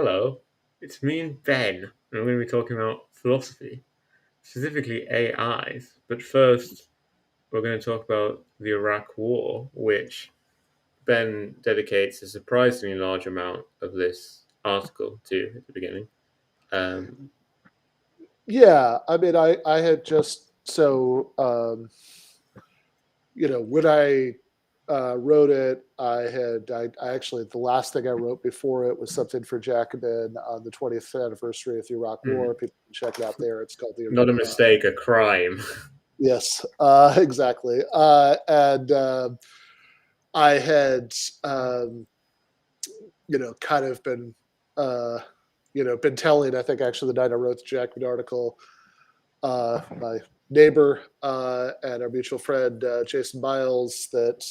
Hello, it's me and Ben, and we're going to be talking about philosophy, specifically AIs. But first, we're going to talk about the Iraq War, which Ben dedicates a surprisingly large amount of this article to at the beginning. Um, Yeah, I mean, I had just when I wrote it, I actually the last thing I wrote before it was something for Jacobin on the 20th anniversary of the Iraq War. People can check it out there. It's called the not a mistake, a crime. Yes, exactly. And I had kind of been been telling. I think actually the night I wrote the Jacobin article, my neighbor and our mutual friend Jason Miles that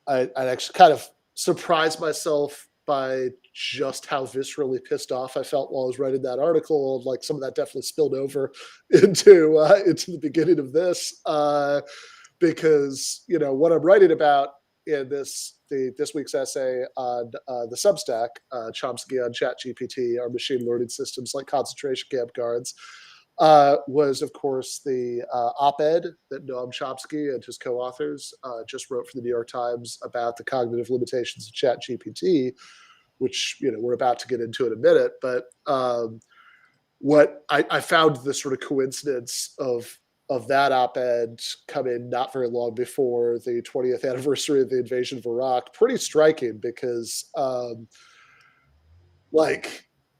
I actually kind of surprised myself by just how viscerally pissed off I felt while I was writing that article. Like some of that definitely spilled over into the beginning of this because what I'm writing about in this week's essay on the Substack, Chomsky on ChatGPT, our machine learning systems like concentration camp guards, was, of course, the op-ed that Noam Chomsky and his co-authors just wrote for the New York Times about the cognitive limitations of ChatGPT, which we're about to get into in a minute. But what I found the sort of coincidence of that op-ed coming not very long before the 20th anniversary of the invasion of Iraq pretty striking because,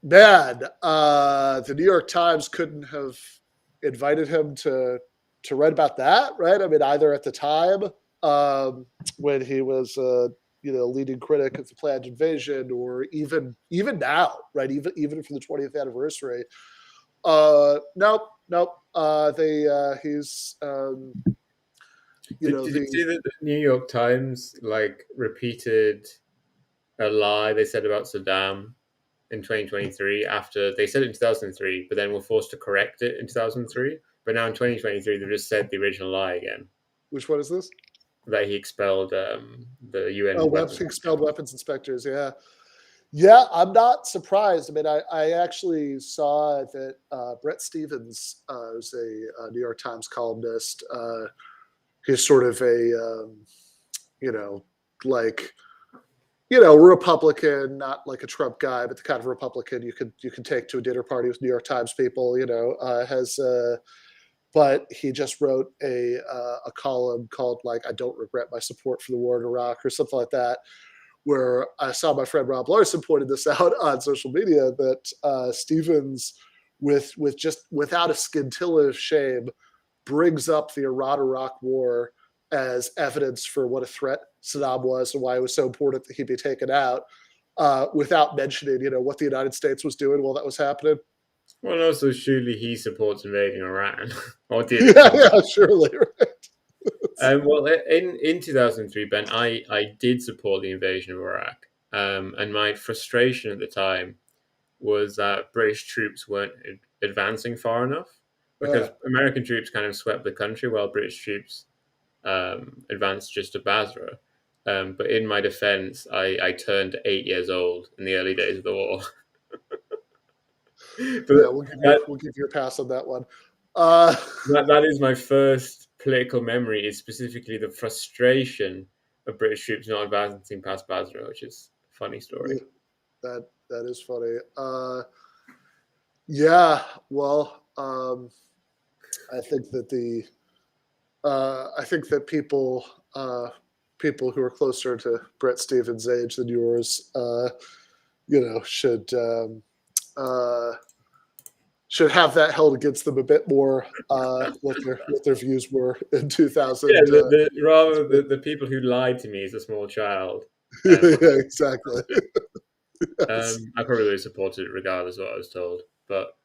man, the New York Times couldn't have invited him to write about that, right? I mean, either at the time when he was leading critic of the planned invasion, or even now, right? Even for the 20th anniversary. Nope. He's Did you see that the New York Times repeated a lie they said about Saddam in 2023 after they said it in 2003, but then were forced to correct it in 2003. But now in 2023, they've just said the original lie again. Which one is this? That he expelled the UN. Expelled weapons inspectors. Yeah, I'm not surprised. I mean, I actually saw that Bret Stephens, who's a New York Times columnist, he's sort of a, Republican, not like a Trump guy, but the kind of Republican you could take to a dinner party with New York Times people. But he just wrote a column called "I Don't Regret My Support for the War in Iraq" or something like that, where I saw my friend Rob Larson pointed this out on social media that Stephens, without a scintilla of shame, brings up the Iran-Iraq War as evidence for what a threat Saddam was and why it was so important that he be taken out, without mentioning, what the United States was doing while that was happening. Well, also, surely he supports invading Iran. Or did yeah, surely, right? Well, in 2003, Ben, I did support the invasion of Iraq. And my frustration at the time was that British troops weren't advancing far enough because American troops kind of swept the country while British troops advanced just to Basra. But in my defense, I turned 8 years old in the early days of the war. But we'll give you a pass on that one. That is my first political memory, is specifically the frustration of British troops not advancing past Basra, which is a funny story. That is funny. Yeah, well, I think that people who are closer to Bret Stephens' age than yours, should have that held against them a bit more. What their views were in 2000. Yeah, rather the people who lied to me as a small child. Yeah, exactly. Yes. I probably would have supported it regardless of what I was told. But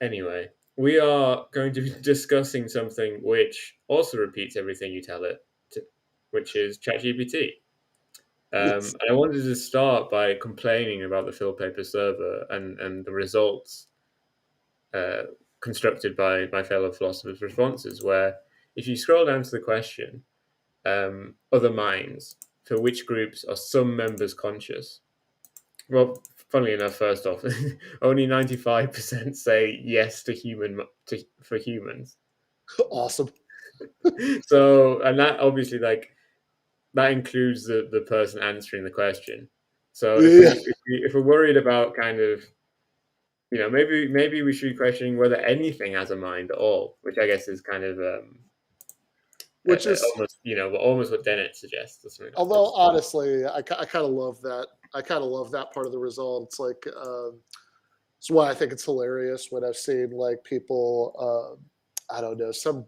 anyway, we are going to be discussing something which also repeats everything you tell it, which is ChatGPT. Yes. I wanted to start by complaining about the Phil Paper server and the results constructed by my fellow philosophers' responses, where if you scroll down to the question, other minds, for which groups are some members conscious? Well, funnily enough, first off, only 95% say yes to for humans. Awesome. So, and that obviously like that includes the person answering the question. So Yeah. if we're worried about kind of, maybe we should be questioning whether anything has a mind at all, which I guess is kind of Which is, almost almost what Dennett suggests or something like although this. honestly, I kind of love that. I kind of love that part of the result. It's like, it's why I think it's hilarious when I've seen like people, I don't know, some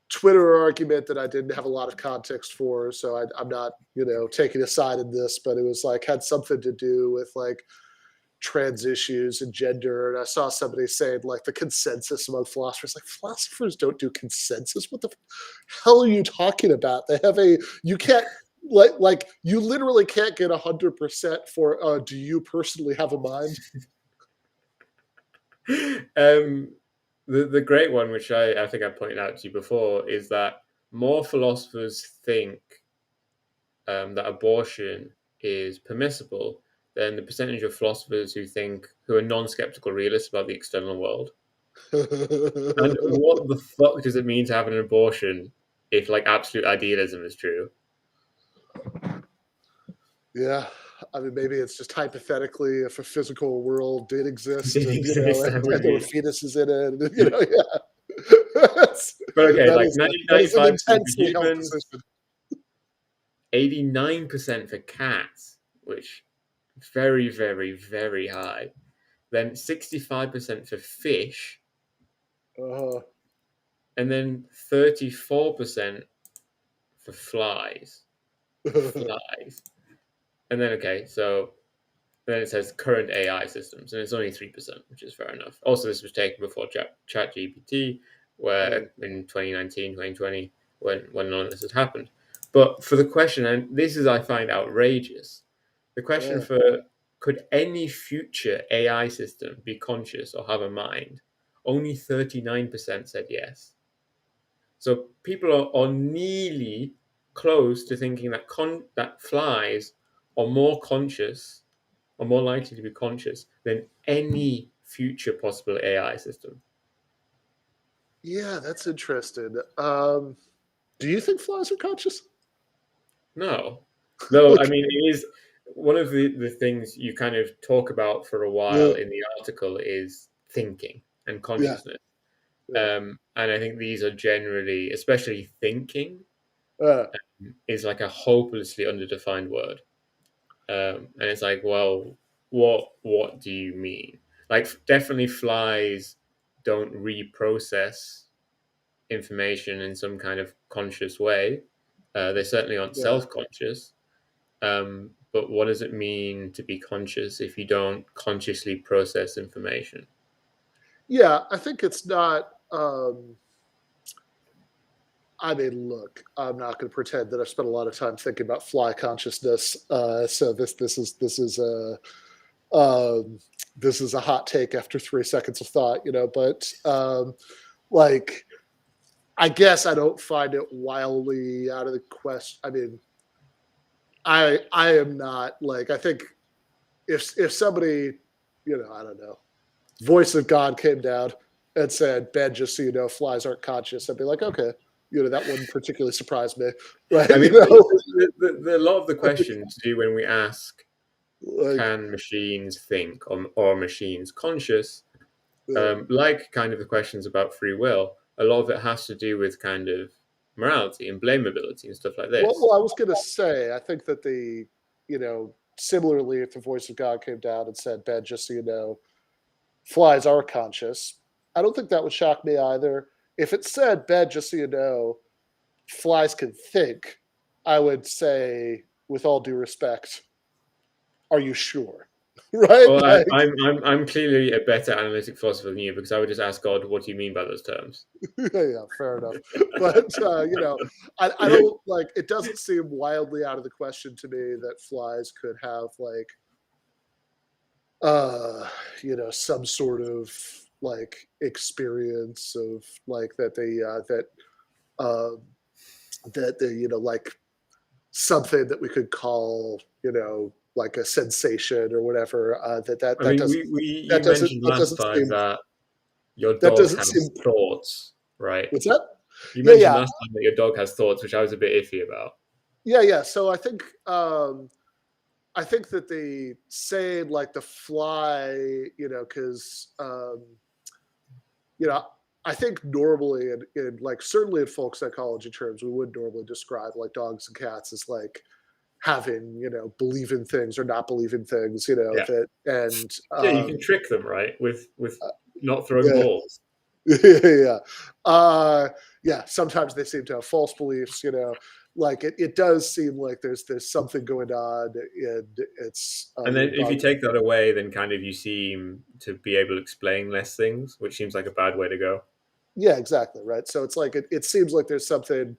Twitter argument that I didn't have a lot of context for. So I'm not, taking a side in this, but it was like had something to do with like trans issues and gender. And I saw somebody saying like the consensus among philosophers, like philosophers don't do consensus. What the hell are you talking about? They have you can't, like you literally can't get 100% for, do you personally have a mind? um, the great one, which I think I pointed out to you before, is that more philosophers think that abortion is permissible than the percentage of philosophers who are non-skeptical realists about the external world. And what the fuck does it mean to have an abortion if like absolute idealism is true? Yeah. I mean, maybe it's just hypothetically if a physical world did exist Didn't and, exist, that and would there were be. fetuses in it, and, yeah. But okay, like That is an 95% for intensely held humans, position. 89% for cats, which very, very, very high. Then 65% for fish, Uh, and then 34% for flies. Flies. And then okay, so then it says current AI systems, and it's only 3%, which is fair enough. Also, this was taken before ChatGPT, right. where in 2019, 2020, when none of this has happened. But for the question, and this is I find outrageous, the question Yeah. for could any future AI system be conscious or have a mind? Only 39% said yes. So people are nearly close to thinking that that flies are more conscious or more likely to be conscious than any future possible AI system. Yeah, that's interesting. Do you think flies are conscious? No. Though, I Okay. mean, it is one of the things you kind of talk about for a Yeah. while in the article is thinking and Yeah. consciousness. Yeah. And I think these are generally, especially thinking, Uh, is like a hopelessly underdefined word. And it's like, well, what do you mean? Like, definitely flies don't reprocess information in some kind of conscious way. They certainly aren't yeah. self-conscious. But what does it mean to be conscious if you don't consciously process information? Yeah, I think it's not. I mean, look, I'm not going to pretend that I've spent a lot of time thinking about fly consciousness. So um, this is a hot take after 3 seconds of thought, But like, I guess I don't find it wildly out of the question. I mean, I am not like, I think if somebody, I don't know, voice of God came down and said, "Ben, just so you know, flies aren't conscious," I'd be like, okay, that wouldn't particularly surprise me, right? I mean, a lot of the questions do when we ask, Like, can machines think or machines conscious? uh, Like kind of the questions about free will, a lot of it has to do with kind of morality and blamability and stuff like this. well, I was gonna say, I think that similarly, if the voice of God came down and said, "Ben, just so you know, flies are conscious," I don't think that would shock me either. If it said, "Ben, just so you know, flies can think," I would say, with all due respect, "Are you sure?" Right? Well, Like, I'm clearly a better analytic philosopher than you because I would just ask God, what do you mean by those terms? yeah, fair enough. But I don't like. It doesn't seem wildly out of the question to me that flies could have like uh some sort of like experience of like that they like something that we could call like a sensation or whatever. I mean, you mentioned that last doesn't time seem that your that dog doesn't seem has thoughts, right? what's that? You Yeah, mentioned yeah, last time that your dog has thoughts, which I was a bit iffy about. yeah, yeah. So I think that the saying like the fly, because you know, I think normally in like certainly in folk psychology terms, we would normally describe like dogs and cats as like having, believe in things or not believe in things, Yeah, that and yeah, you can trick them, right, with uh, not throwing yeah, balls. yeah. Uh, yeah, sometimes they seem to have false beliefs, like it does seem like there's something going on and it's And then if you dog. take that away, then kind of you seem to be able to explain less things, which seems like a bad way to go. Yeah, exactly, right. So it's like it seems like there's something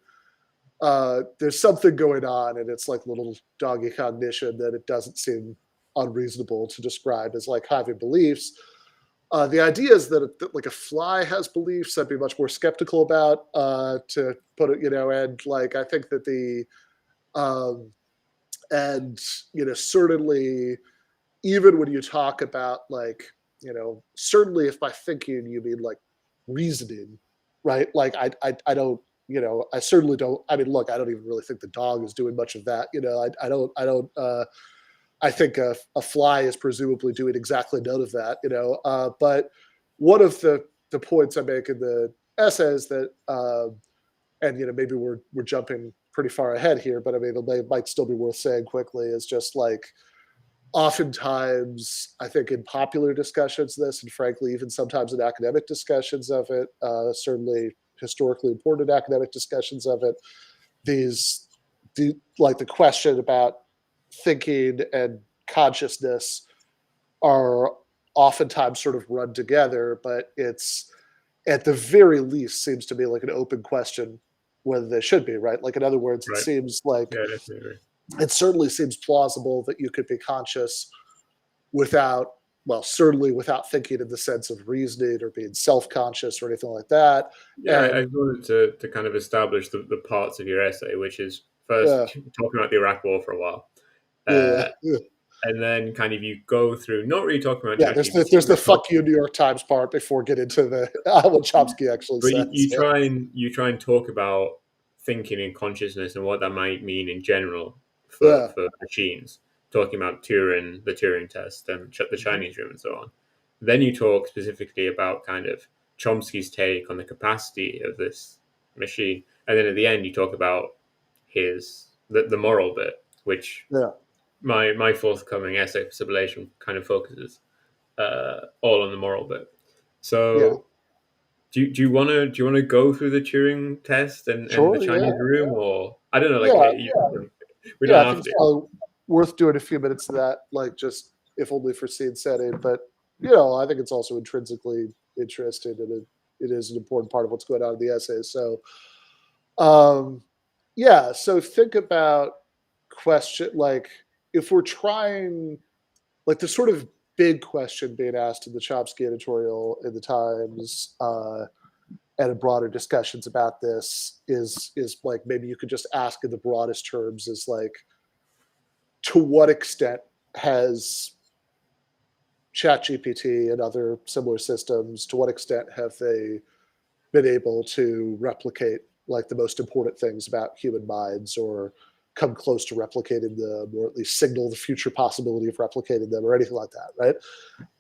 going on and it's like little doggy cognition that it doesn't seem unreasonable to describe as like having beliefs. The idea is that like a fly has beliefs, I'd be much more skeptical about, to put it, and like I think that um, and certainly even when you talk about like, certainly if by thinking you mean like reasoning, right? Like I don't, I certainly don't. I mean, look, I don't even really think the dog is doing much of that. I don't. I think a fly is presumably doing exactly none of that. But one of the points I make in the essay is that, and maybe we're jumping pretty far ahead here, but I mean, it might still be worth saying quickly is just like oftentimes, I think in popular discussions, this, and frankly, even sometimes in academic discussions of it, certainly historically important academic discussions of it, these, like the question about thinking and consciousness are oftentimes sort of run together, but it's at the very least seems to be like an open question whether they should be, right? Like, in other words, it Right. seems like Yeah, definitely. it certainly seems plausible that you could be conscious without, well, certainly without thinking in the sense of reasoning or being self-conscious or anything like that. Yeah, I And wanted to kind of establish the parts of your essay, which is first yeah, talking about the Iraq War for a while, yeah, uh, yeah. and then kind of you go through not really talking about Yeah, ChatGPT, there's the but fuck you New York Times part before get into the what Chomsky actually but says. Yeah, you try and talk about thinking and consciousness and what that might mean in general yeah, for machines. Talking about Turing, the Turing Test, and the mhm, Chinese room, and so on. Then you talk specifically about kind of Chomsky's take on the capacity of this machine, and then at the end you talk about the moral bit, which yeah, my forthcoming essay for Sublimation kind of focuses all on the moral bit. yeah. So do you want to go through the Turing test and the Sure, yeah, Chinese room, or I don't know, like yeah, we yeah. don't I think have it's to. probably worth doing a few minutes of that, like just if only for scene setting. But I think it's also intrinsically interesting, and it is an important part of what's going on in the essay. So, um, yeah. So think about question like if we're trying like the sort of big question being asked in the Chomsky editorial in the Times, and in broader discussions about this is like maybe you could just ask in the broadest terms is like to what extent has ChatGPT and other similar systems, to what extent have they been able to replicate like the most important things about human minds or come close to replicating them or at least signal the future possibility of replicating them or anything like that, right?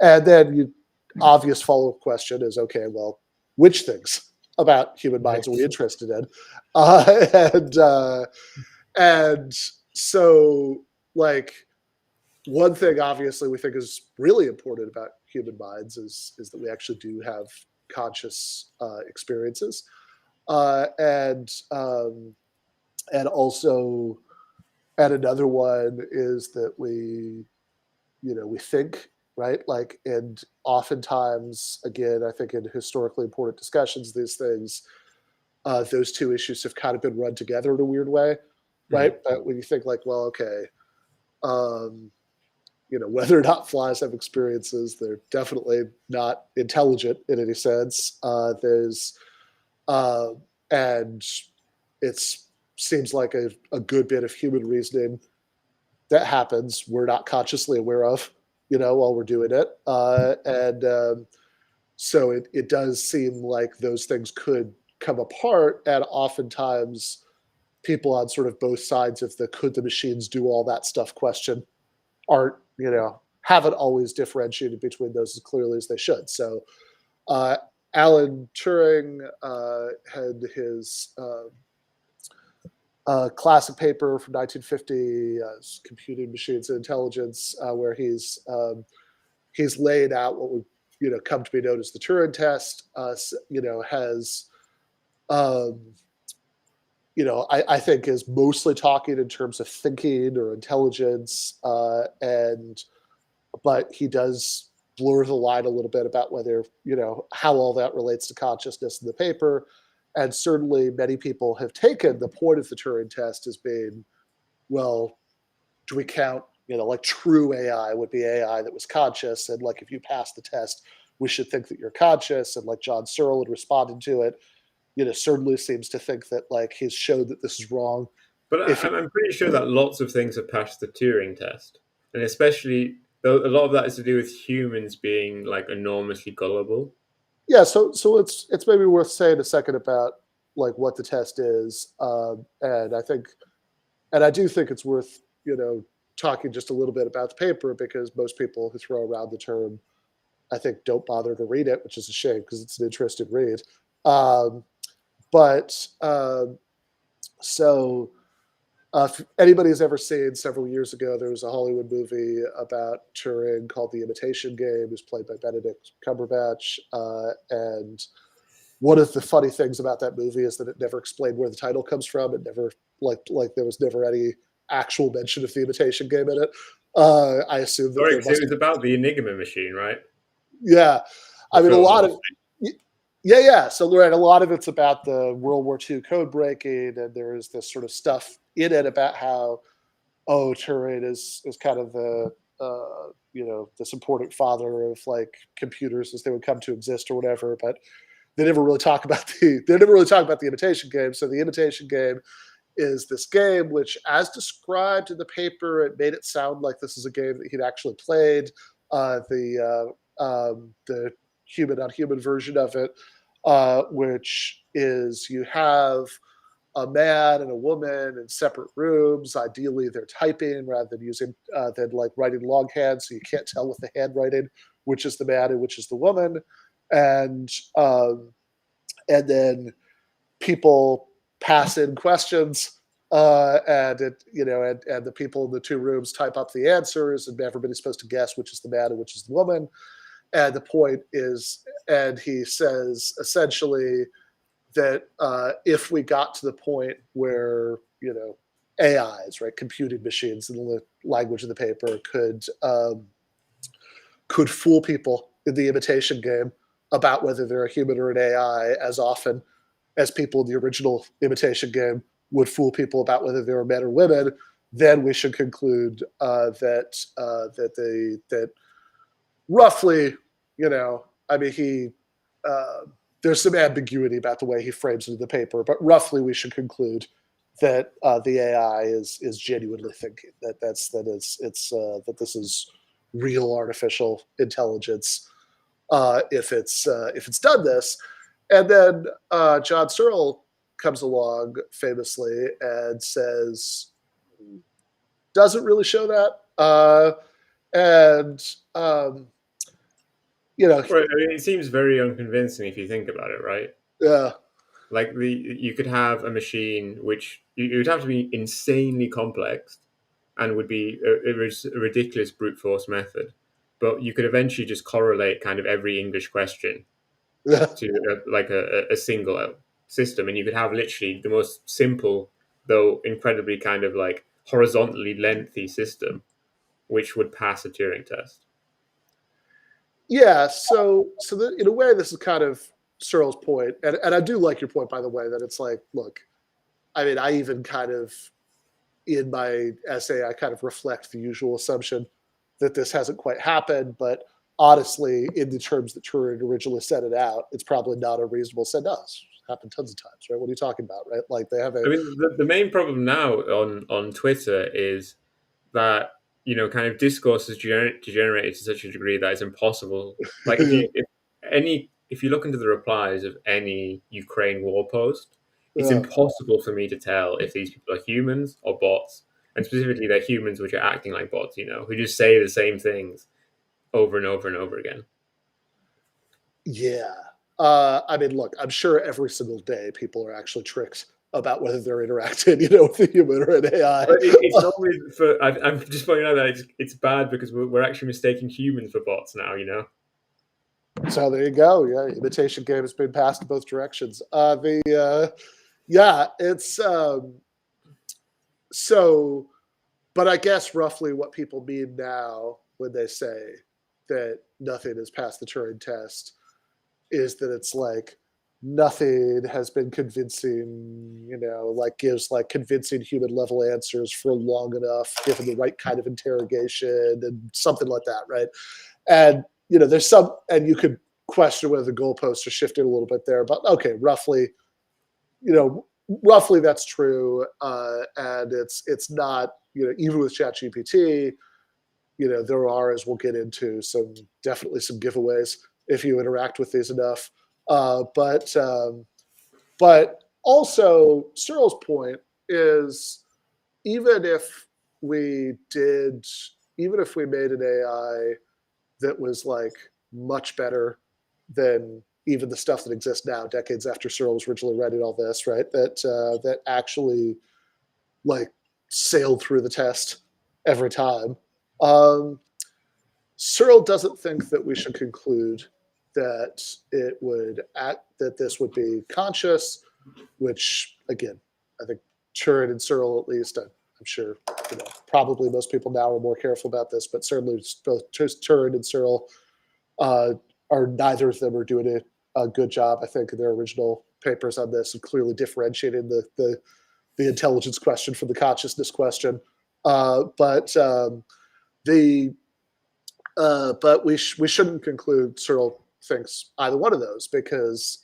And then you obvious follow-up question is okay, well, which things about human minds are we Right. interested in? Uh, and uh, and so like one thing obviously we think is really important about human minds is that we actually do have conscious experiences, and also and another one is that we think, right, like, and oftentimes again I think in historically important discussions these things, those two issues have kind of been run together in a weird way, Mhm. right? But when you think like, well, okay, um, whether or not flies have experiences, they're definitely not intelligent in any sense. There's uh, and it's seems like a good bit of human reasoning that happens we're not consciously aware of, while we're doing it. And So it does seem like those things could come apart. And oftentimes, people on sort of both sides of the could the machines do all that stuff question aren't, haven't always differentiated between those as clearly as they should. So, uh, Alan Turing had his classic paper from 1950, "Computing Machines and Intelligence," where he's laid out what would come to be known as the Turing Test. Has um, I think is mostly talking in terms of thinking or intelligence, and but he does blur the line a little bit about whether how all that relates to consciousness in the paper. And certainly, many people have taken the point of the Turing Test as being, well, do we count, like true AI would be AI that was conscious, and like if you pass the test, we should think that you're conscious. And like John Searle had responded to it, certainly seems to think that like he's showed that this is wrong. But If I'm pretty sure that lots of things have passed the Turing test, and especially though a lot of that is to do with humans being like enormously gullible. Yeah, so it's maybe worth saying a second about like what the test is, and I do think it's worth talking just a little bit about the paper, because most people who throw around the term, I think, don't bother to read it, which is a shame because it's an interesting read. Um, but so If anybody's ever seen, several years ago, there was a Hollywood movie about Turing called The Imitation Game. It was played by Benedict Cumberbatch. And one of the funny things about that movie is that it never explained where the title comes from. It never, like there was never any actual mention of The Imitation Game in it. I assume that Sorry, there because it must was have, about the Enigma machine, right? yeah. The I mean, a film, lot of, obviously. yeah, yeah. So, Lorraine, a lot of it's about the World War II code breaking, and there is this sort of stuff in it about how, oh, Turing is kind of the this important father of like computers as they would come to exist or whatever. But they never really talk about the Imitation Game. So the Imitation Game is this game which, as described in the paper, it made it sound like this is a game that he'd actually played. The human on human version of it, which is you have a man and a woman in separate rooms. Ideally, they're typing rather than than like writing longhand, so you can't tell with the handwriting which is the man and which is the woman. And um, and then people pass in questions, and and the people in the two rooms type up the answers, and everybody's supposed to guess which is the man and which is the woman. And the point is, and he says essentially that if we got to the point where AIs, right, computing machines, in the language of the paper, could fool people in the imitation game about whether they're a human or an AI, as often as people in the original imitation game would fool people about whether they were men or women, then we should conclude that roughly, I mean, uh, there's some ambiguity about the way he frames it in the paper, but roughly we should conclude that the AI is genuinely thinking, that this is real artificial intelligence, if it's done this. And then John Searle comes along famously and says, doesn't really show that. And you know, Right. I mean, it seems very unconvincing if you think about it, right? yeah, Like you could have a machine which you would have to be insanely complex and would be a ridiculous brute force method, but you could eventually just correlate kind of every English question yeah, to a single system, and you could have literally the most simple though incredibly kind of like horizontally lengthy system which would pass a Turing test. yeah. So that, in a way, this is kind of Searle's point, and I do like your point, by the way, that it's like, look, I mean, I even kind of, in my essay, I kind of reflect the usual assumption that this hasn't quite happened. But honestly, in the terms that Turing originally set it out, it's probably not a reasonable set. No, it's happened tons of times, right? What are you talking about, right? Like they have a I mean, the main problem now on Twitter is that kind of discourse has degenerated to such a degree that it's impossible. Like Yeah, if you look into the replies of any Ukraine war post, it's yeah, impossible for me to tell if these people are humans or bots, and specifically they're humans which are acting like bots, who just say the same things over and over and over again. yeah. I mean, look, I'm sure every single day people are actually tricked about whether they're interacting, with a human or an AI. But it's normally for. I'm just pointing out that it's bad because we're actually mistaking humans for bots now. So there you go. Yeah, imitation game has been passed in both directions. Yeah, it's so, but I guess roughly what people mean now when they say that nothing has passed the Turing test is that it's like nothing has been convincing, like gives like convincing human level answers for long enough, given the right kind of interrogation and something like that, right? And there's some, and you could question whether the goalposts are shifting a little bit there, but okay, roughly that's true, and it's not, even with ChatGPT, there are, as we'll get into, definitely some giveaways if you interact with these enough. But also Cyril's point is, even if we did, even if we made an AI that was like much better than even the stuff that exists now, decades after Cyril was originally writing all this, right? That actually like sailed through the test every time. Um, Searle doesn't think that we should conclude that that this would be conscious, which again, I think Turing and Searle, at least, I'm sure, probably most people now are more careful about this, but certainly both Turing and Searle uh, are, neither of them are doing a good job, I think, in their original papers on this, and clearly differentiating the intelligence question from the consciousness question. But the but we shouldn't conclude Searle thinks either one of those, because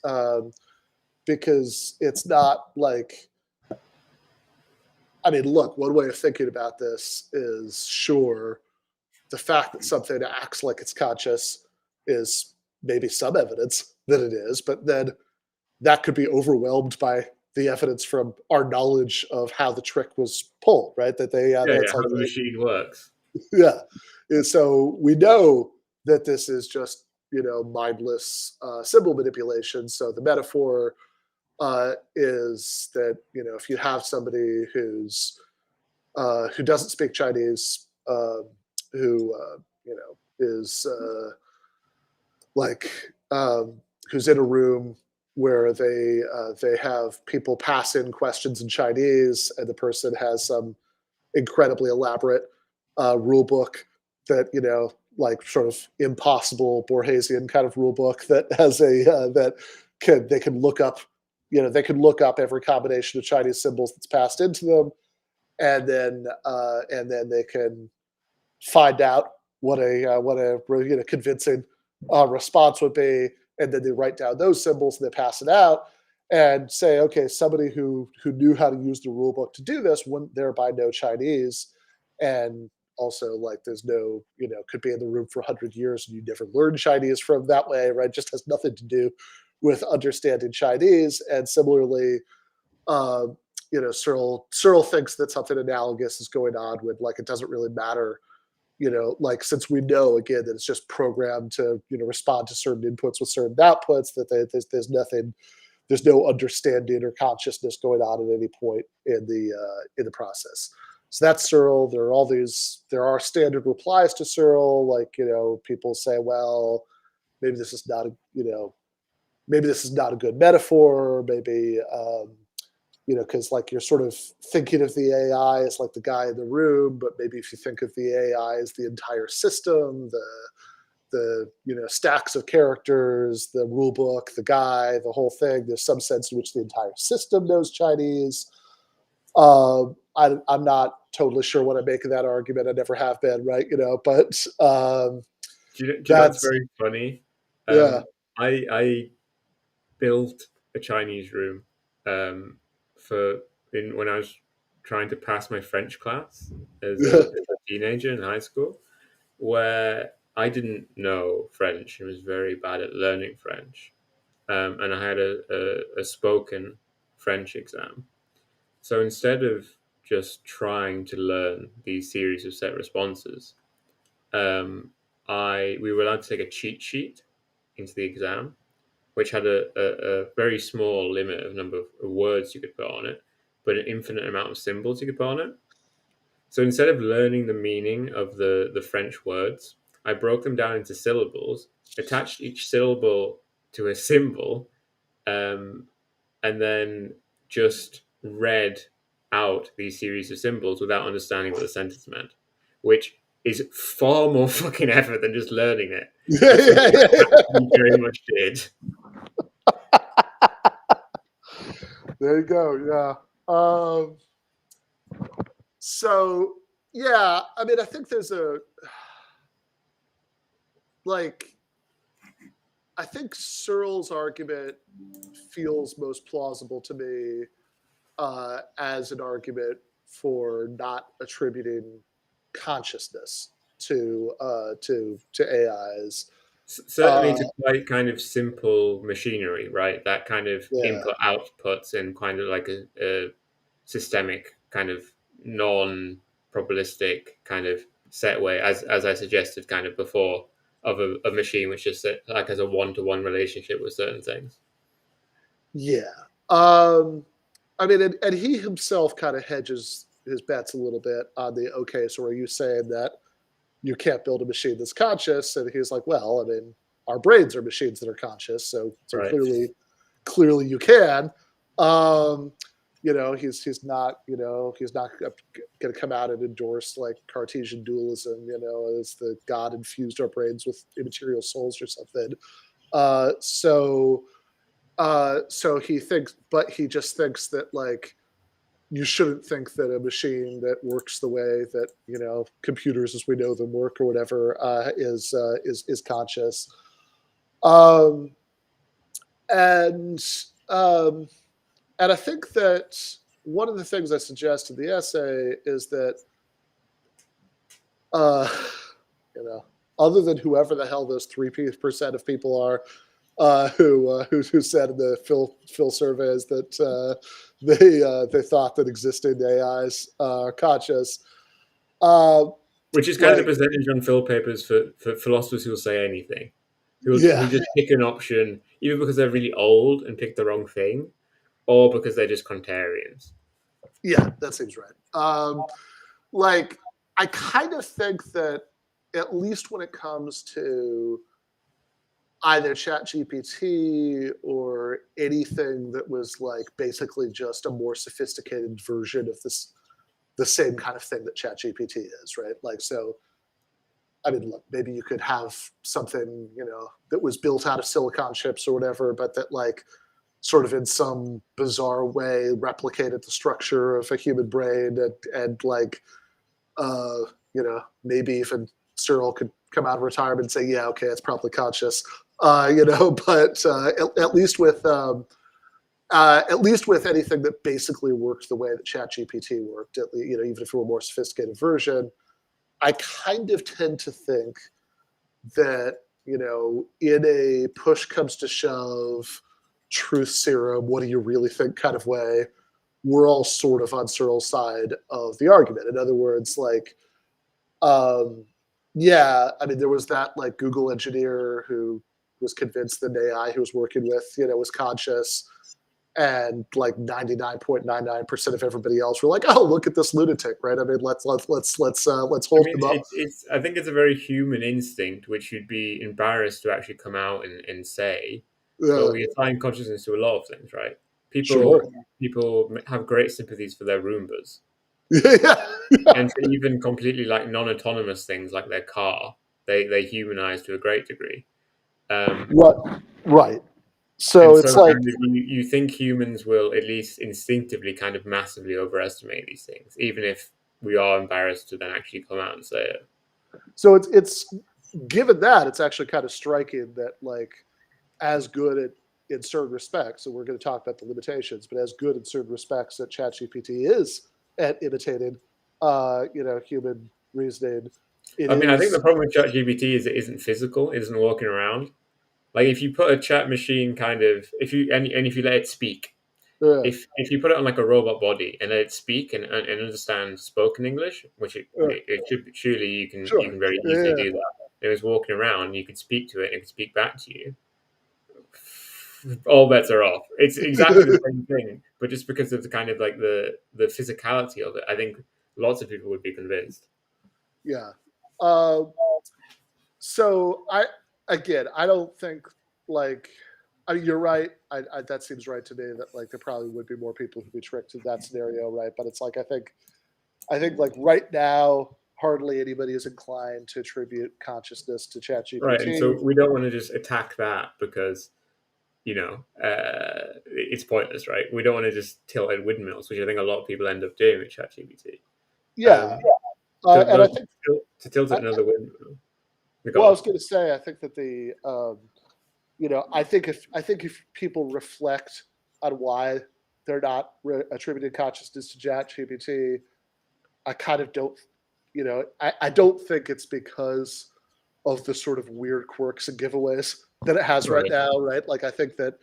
it's not like, I mean, look, one way of thinking about this is, sure, the fact that something acts like it's conscious is maybe some evidence that it is, but then that could be overwhelmed by the evidence from our knowledge of how the trick was pulled, right? That they, Yeah, that's how like, the machine works. yeah. And so we know that this is just, mindless symbol manipulation. So the metaphor is that, if you have somebody who doesn't speak Chinese, who is like who's in a room where they have people pass in questions in Chinese, and the person has some incredibly elaborate rule book that, like sort of impossible Borgesian kind of rule book that has that they can look up, they can look up every combination of Chinese symbols that's passed into them, and then they can find out what a convincing response would be, and then they write down those symbols and they pass it out and say, okay, somebody who knew how to use the rule book to do this wouldn't thereby know Chinese, and also like there's no, could be in the room for 100 years and you never learn Chinese from that way, right? Just has nothing to do with understanding Chinese. And similarly, um, Searle thinks that something analogous is going on with, like, it doesn't really matter, like, since we know again that it's just programmed to, respond to certain inputs with certain outputs, that there's nothing, there's no understanding or consciousness going on at any point in the process. So that's Searle. There are standard replies to Searle, like, people say, well, maybe this is not a, maybe this is not a good metaphor, maybe, because like you're sort of thinking of the AI as like the guy in the room, but maybe if you think of the AI as the entire system, the stacks of characters, the rule book, the guy, the whole thing, there's some sense in which the entire system knows Chinese. I'm not totally sure what I make of that argument. I never have been, right? But Do you know what's that's very funny? yeah, I built a Chinese room for when I was trying to pass my French class as a, yeah, as a teenager in high school where I didn't know French and was very bad at learning French. And I had a spoken French exam. So instead of just trying to learn these series of set responses, um, I we were allowed to take a cheat sheet into the exam, which had a very small limit of number of words you could put on it, but an infinite amount of symbols you could put on it. So instead of learning the meaning of the French words, I broke them down into syllables, attached each syllable to a symbol, um, and then just read out these series of symbols without understanding what the sentence meant, which is far more fucking effort than just learning it. Yeah, But something yeah, I yeah, yeah. actually very much did. There you go. Yeah. So yeah, I mean, I think there's a like. I think Searle's argument feels most plausible to me as an argument for not attributing consciousness to AIs. Certainly Uh, to quite kind of simple machinery, right? That kind of yeah, input outputs in kind of like a systemic kind of non-probabilistic kind of set way, as I suggested kind of before, of a machine which just like has a one-to-one relationship with certain things. yeah. Um, I mean, and he himself kind of hedges his bets a little bit on the okay. So are you saying that you can't build a machine that's conscious? And he's like, well, I mean, our brains are machines that are conscious, so Right. clearly you can. Um, he's not he's not going to come out and endorse like Cartesian dualism, as the God infused our brains with immaterial souls or something. So he thinks, but he just thinks that like you shouldn't think that a machine that works the way that computers as we know them work or whatever is conscious. Um, and um, and I think that one of the things I suggest in the essay is that uh, you know other than whoever the hell those 3% of people are who said in the Phil surveys that they thought that existing AIs are conscious. Uh, Which is kind of the like, percentage on fill papers for philosophers who will say anything, who yeah, just pick an option either because they're really old and pick the wrong thing, or because they're just contrarians. yeah, that seems right. Like, I kind of think that at least when it comes to either ChatGPT or anything that was like basically just a more sophisticated version of the same kind of thing that ChatGPT is, right? Like, so I mean, look, maybe you could have something, that was built out of silicon chips or whatever, but that like sort of in some bizarre way replicated the structure of a human brain and like, uh, maybe even Cyril could come out of retirement and say, yeah, okay, it's probably conscious, but at least with anything that basically worked the way that ChatGPT worked, even if it were a more sophisticated version, I kind of tend to think that, in a push comes to shove, truth serum, what do you really think kind of way, we're all sort of on Searle's side of the argument. In other words, like, yeah, I mean, there was that like Google engineer who was convinced that AI he was working with, was conscious, and like 99.99% of everybody else were like, "Oh, look at this lunatic!" Right? I mean, let's I hold mean, him up. it's. I think it's a very human instinct, which you'd be embarrassed to actually come out and say. But we assign consciousness to a lot of things, right? Sure. People have great sympathies for their Roombas, Yeah. and for even completely like non-autonomous things like their car, they humanize to a great degree. Um, What? Right. and So so, it's like, kind of, you think humans will at least instinctively kind of massively overestimate these things, even if we are embarrassed to then actually come out and say it. so it's given that it's actually kind of striking that like as good at in certain respects, and we're going to talk about the limitations, but as good in certain respects that ChatGPT is at imitating, human reasoning. It I mean, I think the is, problem with ChatGPT is it isn't physical. It isn't walking around. Like if you put a chat machine kind of if you and if you let it speak, uh, if you put it on like a robot body and let it speak and understand spoken English, which uh, it should surely you sure, can very easily yeah, do that. If it was walking around, you could speak to it and it could speak back to you. All bets are off. It's exactly the same thing, but just because of the kind of like the physicality of it, I think lots of people would be convinced. yeah. Uh, so I don't think like, I mean, you're right. That seems right to me that like there probably would be more people who'd be tricked in that scenario, right? But it's like I think like right now, hardly anybody is inclined to attribute consciousness to Right, and ChatGPT. so we don't want to just attack that because it's pointless, right? We don't want to just tilt at windmills, which I think a lot of people end up doing with ChatGPT. Yeah, Um, and I to, think to tilt at I, another windmill. Go well, I on. was going to say I think that I think if people reflect on why they're not attributing consciousness to ChatGPT, I kind of don't, I don't think it's because of the sort of weird quirks and giveaways that it has right Right. now, right? Like I think that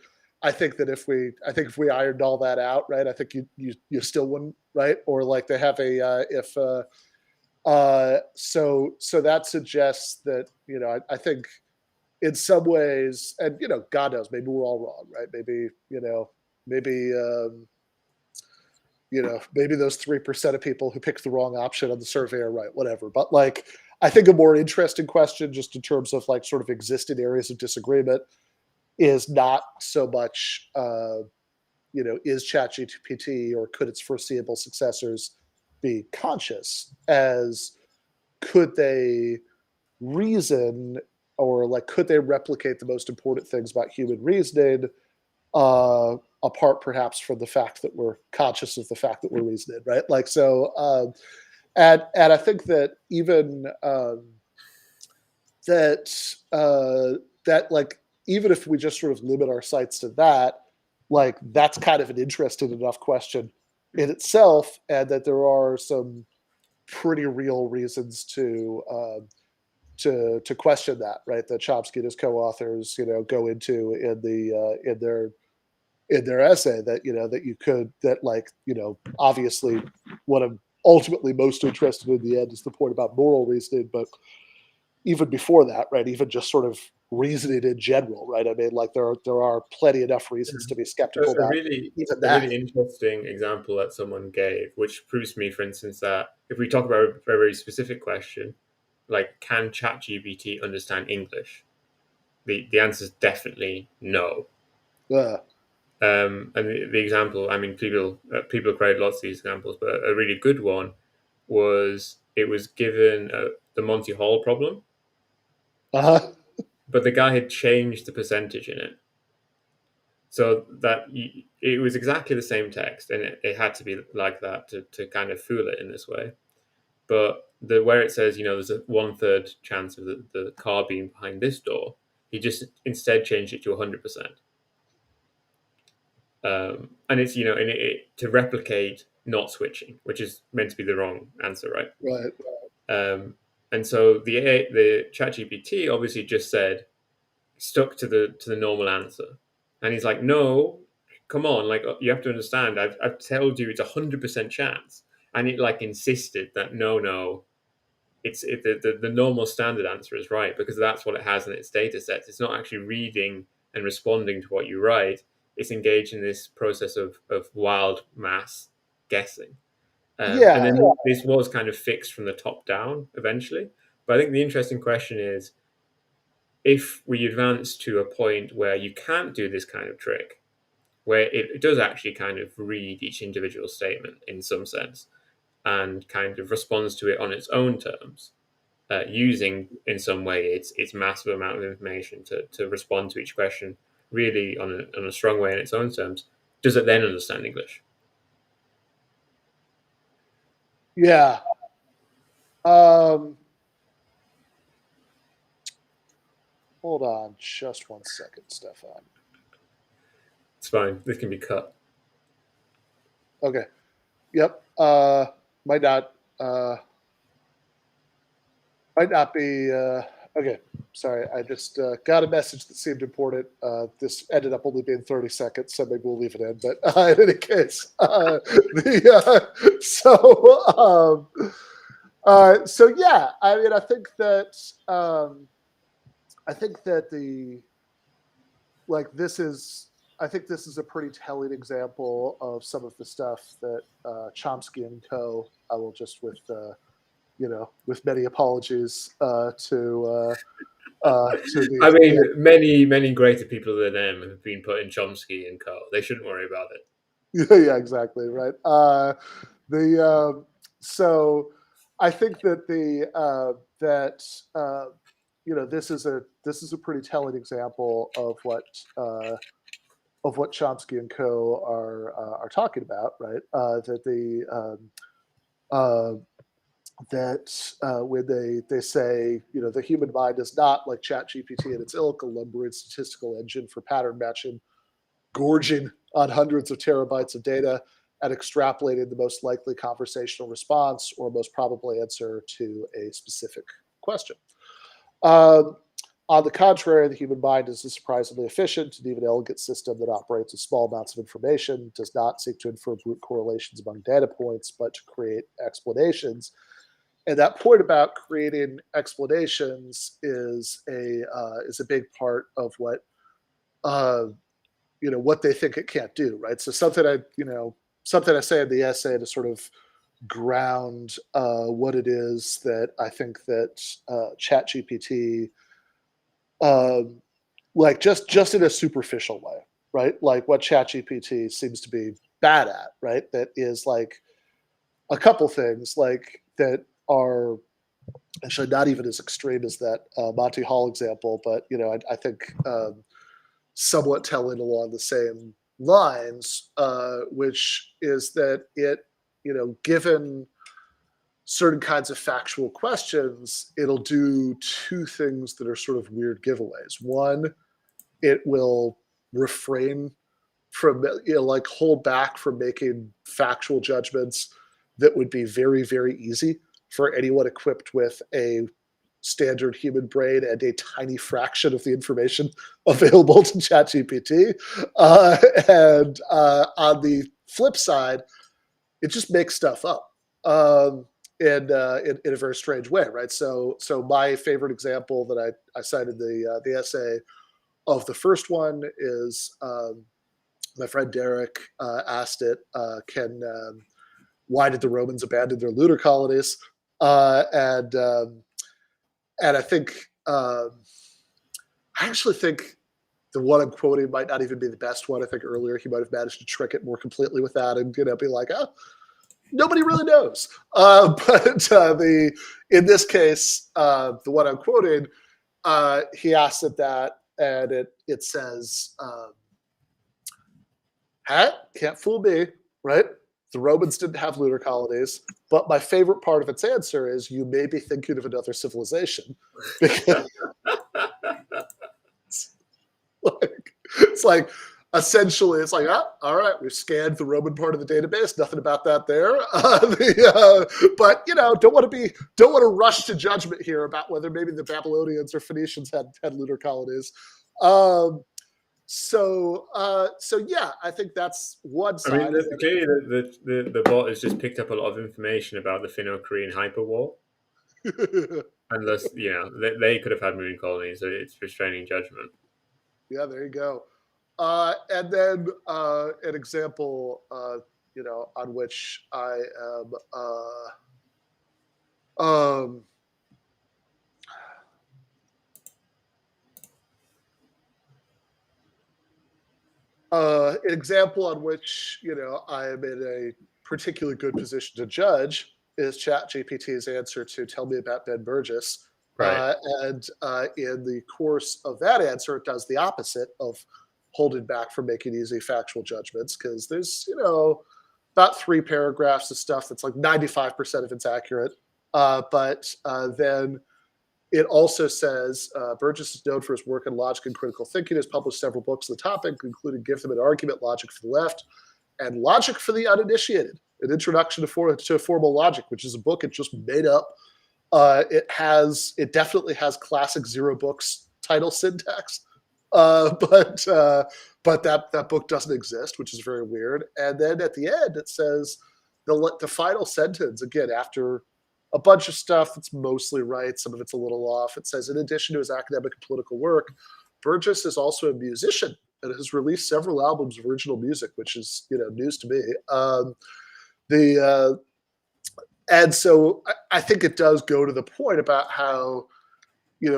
if we ironed all that out, right, I think you still wouldn't, right? Or like they have a if so that suggests that I think in some ways, and God knows, maybe we're all wrong, right? Maybe maybe those 3% of people who picked the wrong option on the survey are right, whatever. But like, I think a more interesting question, just in terms of like sort of existing areas of disagreement, is not so much, is ChatGPT or could its foreseeable successors be conscious, as could they reason, or like could they replicate the most important things about human reasoning, apart perhaps from the fact that we're conscious of the fact that we're reasoning, right? Like so, and I think that even that that like even if we just sort of limit our sights to that, like that's kind of an interesting enough question in itself, and that there are some pretty real reasons to question that, right? That Chomsky and his co-authors, go into in their essay, that that you could, that like obviously what I'm ultimately most interested in the end is the point about moral reasoning, but even before that, right, even just sort of reasoning in general, right? I mean, like there are plenty enough reasons to be skeptical A about really even a that. really interesting example that someone gave, which proves to me, for instance, that if we talk about a very specific question, like can ChatGPT understand English? The answer is definitely no. Uh, And the example, I mean, people create lots of these examples, but a really good one was it was given the Monty Hall problem, uh-huh. but the guy had changed the percentage in it so that it was exactly the same text, and it had to be like that to kind of fool it in this way. But where it says, there's a 1/3 chance of the car being behind this door, he just instead changed it to 100%. And it's and to replicate not switching, which is meant to be the wrong answer, right? Right. And so the ChatGPT obviously just said stuck to the normal answer, and he's like, no, come on, like you have to understand, I've told you it's 100% chance, and it like insisted that no, the normal standard answer is right because that's what it has in its data sets. It's not actually reading and responding to what you write. It's engaged in this process of wild mass guessing. And Yeah. then this was kind of fixed from the top down eventually. But I think the interesting question is if we advance to a point where you can't do this kind of trick, where it does actually kind of read each individual statement in some sense and kind of responds to it on its own terms, using in some way its massive amount of information to respond to each question really on a strong way in its own terms, does it then understand English? Yeah. Um, hold on just one second, Stefan. It's fine. This can be cut. Okay. Yep. Might not. Might not be. Okay, sorry. I just got a message that seemed important. This ended up only being 30 seconds, so maybe we'll leave it in. But in any case, so yeah. I mean, I think that the like this is I think this is a pretty telling example of some of the stuff that Chomsky and Co. I will just with many apologies to I mean, the many greater people than them have been put in Chomsky and Co. They shouldn't worry about it. yeah, exactly right. The So I think that the that this is a pretty telling example of what Chomsky and Co. are talking about, right? Uh, that when they say the human mind is not like ChatGPT and its ilk, a lumbering statistical engine for pattern matching, gorging on hundreds of terabytes of data and extrapolating the most likely conversational response or most probable answer to a specific question. Um, on the contrary, the human mind is a surprisingly efficient and even elegant system that operates with small amounts of information, does not seek to infer brute correlations among data points, but to create explanations. And that point about creating explanations is a big part of uh, what they think it can't do, right? So something I say in the essay to sort of ground what it is that I think that ChatGPT, um, like just in a superficial way, right? Like what ChatGPT seems to be bad at, right? That is like a couple things like that are actually not even as extreme as that Monty Hall example, but I think somewhat telling along the same lines, which is that given certain kinds of factual questions, it'll do two things that are sort of weird giveaways. One, it will refrain from, like hold back from making factual judgments that would be very, very easy for anyone equipped with a standard human brain and a tiny fraction of the information available to ChatGPT. And on the flip side, it just makes stuff up in a very strange way, right? So my favorite example that I cited the essay of the first one is my friend Derek asked it, "Can why did the Romans abandon their lunar colonies?" Uh, and um, and I actually think the one I'm quoting might not even be the best one. I think earlier he might have managed to trick it more completely with that and be like, "Oh, nobody really knows." But the in this case, the one I'm quoting, he asked it that, and it says, "Hat can't fool me, right? The Romans didn't have lunar colonies." But my favorite part of its answer is, "You may be thinking of another civilization," because it's like essentially it's like, oh, all right, we've scanned the Roman part of the database, nothing about that there. But don't want to rush to judgment here about whether maybe the Babylonians or Phoenicians had lunar colonies. um, so yeah, I think that's one I mean, side. And clearly the bot has just picked up a lot of information about the Finno-Korean hyperwar. then, Unless, they could have had moon colonies, so it's restraining judgment. yeah, there you go. And then an example, on which I am um, an example on which I am in a particularly good position to judge is ChatGPT's answer to "Tell me about Ben Burgess," Right. and in the course of that answer, it does the opposite of holding back from making easy factual judgments, because there's about 3 paragraphs of stuff that's like 95% of it's accurate, but then it also says Burgess is known for his work in logic and critical thinking, has published several books on the topic, including Give Them an Argument, Logic for the Left, and Logic for the Uninitiated, an introduction to formal logic, which is a book it just made up It definitely has classic zero books title syntax, but that book doesn't exist, which is very weird. And then at the end, it says the final sentence again after a bunch of stuff that's mostly right, some of it's a little off. It says, in addition to his academic and political work, Burgess is also a musician and has released several albums of original music, which is news to me. The And so I think it does go to the point about how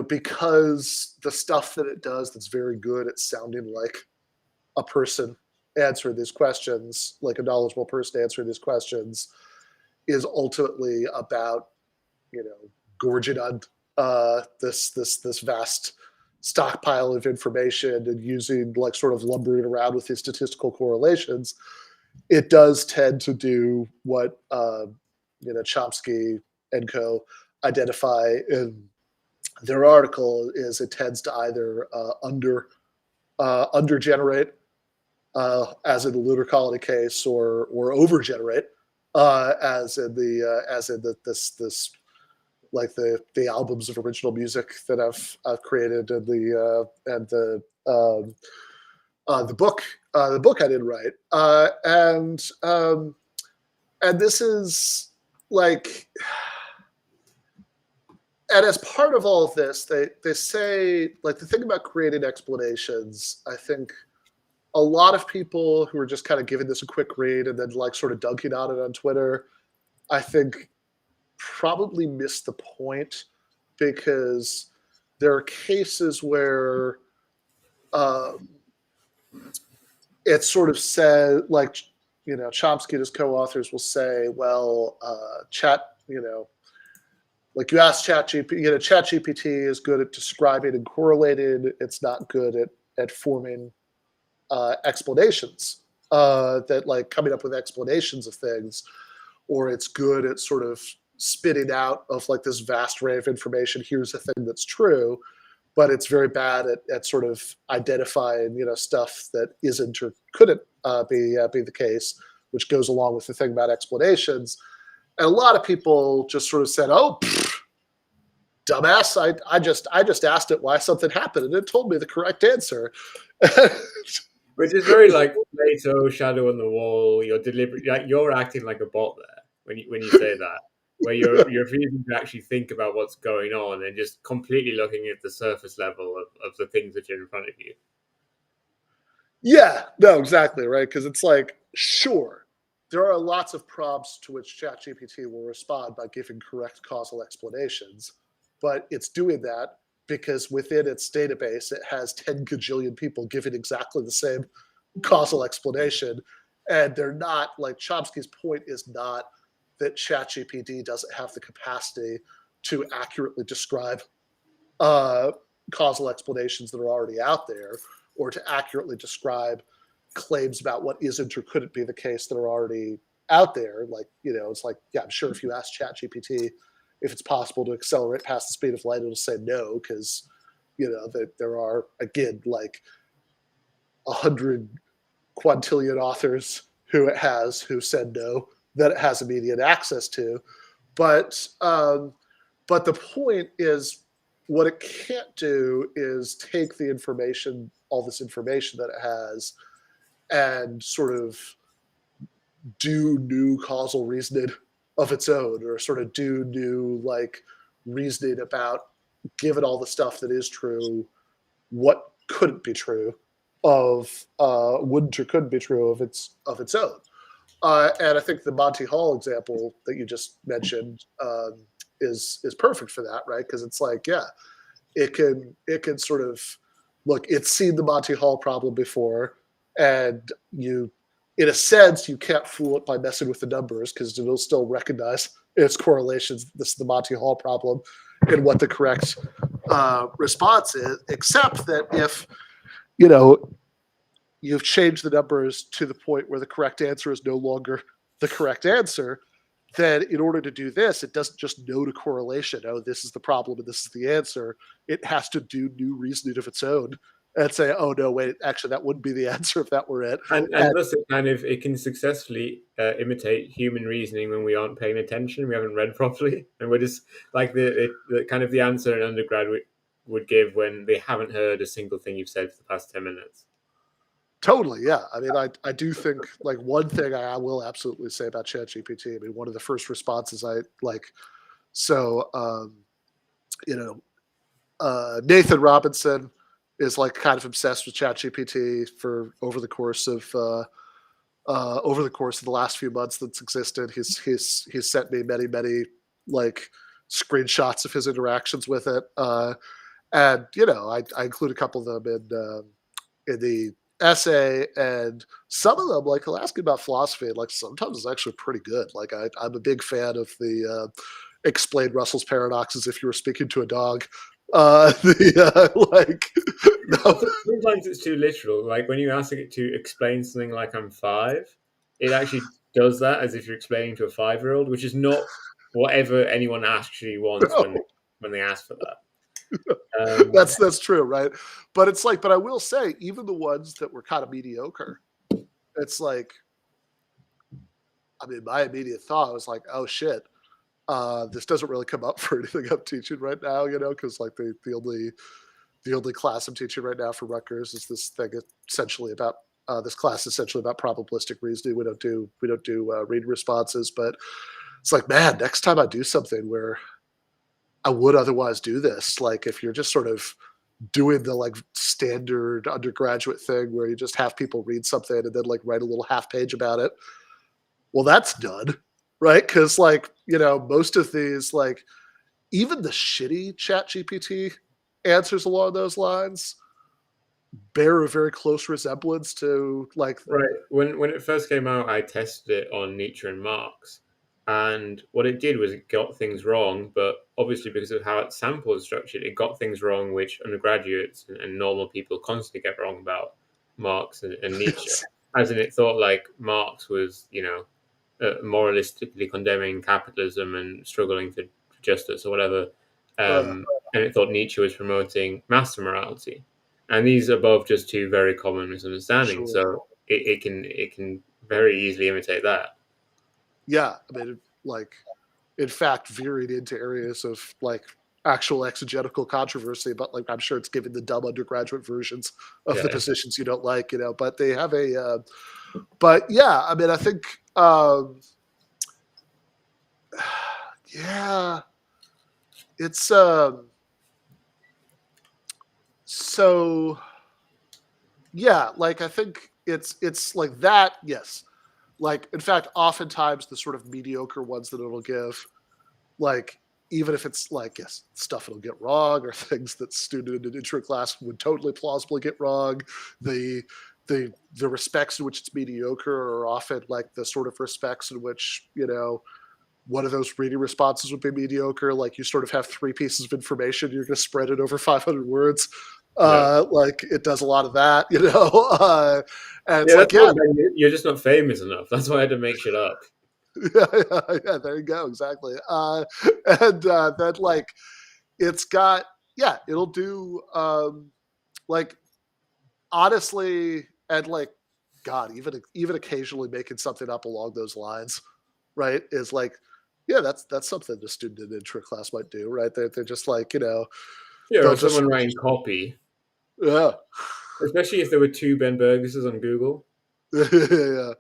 because the stuff that it does that's very good at sounding like a person answering these questions, like a knowledgeable person answering these questions, is ultimately about gorging on this vast stockpile of information and using like sort of lumbering around with these statistical correlations. It does tend to do what Chomsky and co. identify in their article is it tends to either under generate, as in the lunar colony case, or over generate, as in this like the albums of original music that I've created, and the book I did write, and this is like. And as part of all of this, they say, like, the thing about creating explanations, I think a lot of people who are just kind of giving this a quick read and then like sort of dunking on it on Twitter, I think probably miss the point, because there are cases where it's sort of said, like, Chomsky and his co-authors will say, well, like you ask ChatGPT, ChatGPT is good at describing and correlating. It's not good at forming explanations, that like coming up with explanations of things, or it's good at sort of spitting out of like this vast array of information. Here's a thing that's true, but it's very bad at sort of identifying stuff that isn't or couldn't be the case, which goes along with the thing about explanations. And a lot of people just sort of said, "Oh, dumbass! I just asked it why something happened, and it told me the correct answer." Which is very like Plato, shadow on the wall. You're deliberate. Like, you're acting like a bot there when you say that, where you're refusing to actually think about what's going on and just completely looking at the surface level of the things that are in front of you. Yeah, no, exactly, right? Because it's like, sure, there are lots of prompts to which ChatGPT will respond by giving correct causal explanations, but it's doing that because within its database, it has 10 gajillion people giving exactly the same causal explanation. And they're not, like, Chomsky's point is not that ChatGPT doesn't have the capacity to accurately describe causal explanations that are already out there, or to accurately describe claims about what isn't or couldn't be the case that are already out there. Like, it's like, yeah, I'm sure if you ask ChatGPT if it's possible to accelerate past the speed of light, it'll say no, because, that there are, again, like 100 quintillion authors who said no, that it has immediate access to. But the point is, what it can't do is take the information, all this information that it has, and sort of do new causal reasoning of its own, or sort of do new like reasoning about, given all the stuff that is true, what couldn't be true wouldn't or couldn't be true of its own. And I think the Monty Hall example that you just mentioned is perfect for that, right? Because it's like, yeah, it can sort of look, it's seen the Monty Hall problem before, and in a sense, you can't fool it by messing with the numbers, because it'll still recognize its correlations. This is the Monty Hall problem, and what the correct response is, except that if you've changed the numbers to the point where the correct answer is no longer the correct answer, then in order to do this, it doesn't just know the correlation. Oh, this is the problem and this is the answer. It has to do new reasoning of its own and say, oh no, wait, actually that wouldn't be the answer if that were it. And thus it can successfully imitate human reasoning when we aren't paying attention, we haven't read properly, and we're just like the kind of the answer an undergraduate would give when they haven't heard a single thing you've said for the past 10 minutes. Totally, yeah. I mean, I do think like one thing I will absolutely say about ChatGPT. I mean, one of the first responses I like. So, you know, Nathan Robinson is like kind of obsessed with ChatGPT for over the course of the last few months that's existed. He's sent me many like screenshots of his interactions with it, and you know, I include a couple of them in the essay, and some of them like he'll ask me about philosophy, and like sometimes it's actually pretty good. Like I'm a big fan of the explain Russell's paradoxes if you were speaking to a dog. Like no. Sometimes it's too literal. Like when you ask it to explain something like I'm five, it actually does that as if you're explaining to a 5-year-old, which is not whatever anyone actually wants No. when they ask for that. That's true, right? But it's like, but I will say, even the ones that were kind of mediocre, it's like, I mean, my immediate thought was like, oh shit, this doesn't really come up for anything I'm teaching right now, you know, because like the only class I'm teaching right now for Rutgers is this thing essentially about this class essentially about probabilistic reasoning. We don't do read responses, but it's like, man, next time I do something where I would otherwise do this, like if you're just sort of doing the like standard undergraduate thing where you just have people read something and then like write a little half page about it, well, that's done, right? Because like, you know, most of these like even the shitty chat GPT answers along those lines bear a very close resemblance to like Right. When it first came out, I tested it on Nietzsche and Marx, and what it did was it got things wrong. But obviously, because of how its sample is structured, it got things wrong which undergraduates and normal people constantly get wrong about Marx and Nietzsche. yes. As in, it thought like Marx was, moralistically condemning capitalism and struggling for justice or whatever, uh, and it thought Nietzsche was promoting master morality. And these are both just two very common misunderstandings. sure. So it can very easily imitate that. Yeah, I mean, like in fact, veered into areas of like actual exegetical controversy, but like I'm sure it's giving the dumb undergraduate versions of the Yeah. positions you don't like, you know. But they have but yeah, I mean, I think, yeah, it's so yeah, like I think it's like that. Yes, like in fact, oftentimes the sort of mediocre ones that it'll give, like even if it's like yes, stuff it'll get wrong or things that student in an intro class would totally plausibly get wrong, the the respects in which it's mediocre are often like the sort of respects in which, you know, one of those reading responses would be mediocre. Like you sort of have three pieces of information, you're going to spread it over 500 words. Yeah. Like it does a lot of that, you know. And it's Yeah, like, that's what yeah, I'm saying. You're just not famous enough. That's why I had to make shit up. yeah, there you go, exactly. And then like it's got, yeah, it'll do like honestly, and like God, even occasionally making something up along those lines, right? Is like, yeah, that's something the student in intro class might do, right? They're just like, you know, Yeah, they'll or just someone writing copy, yeah, especially if there were two Ben Burgesses on Google. yeah.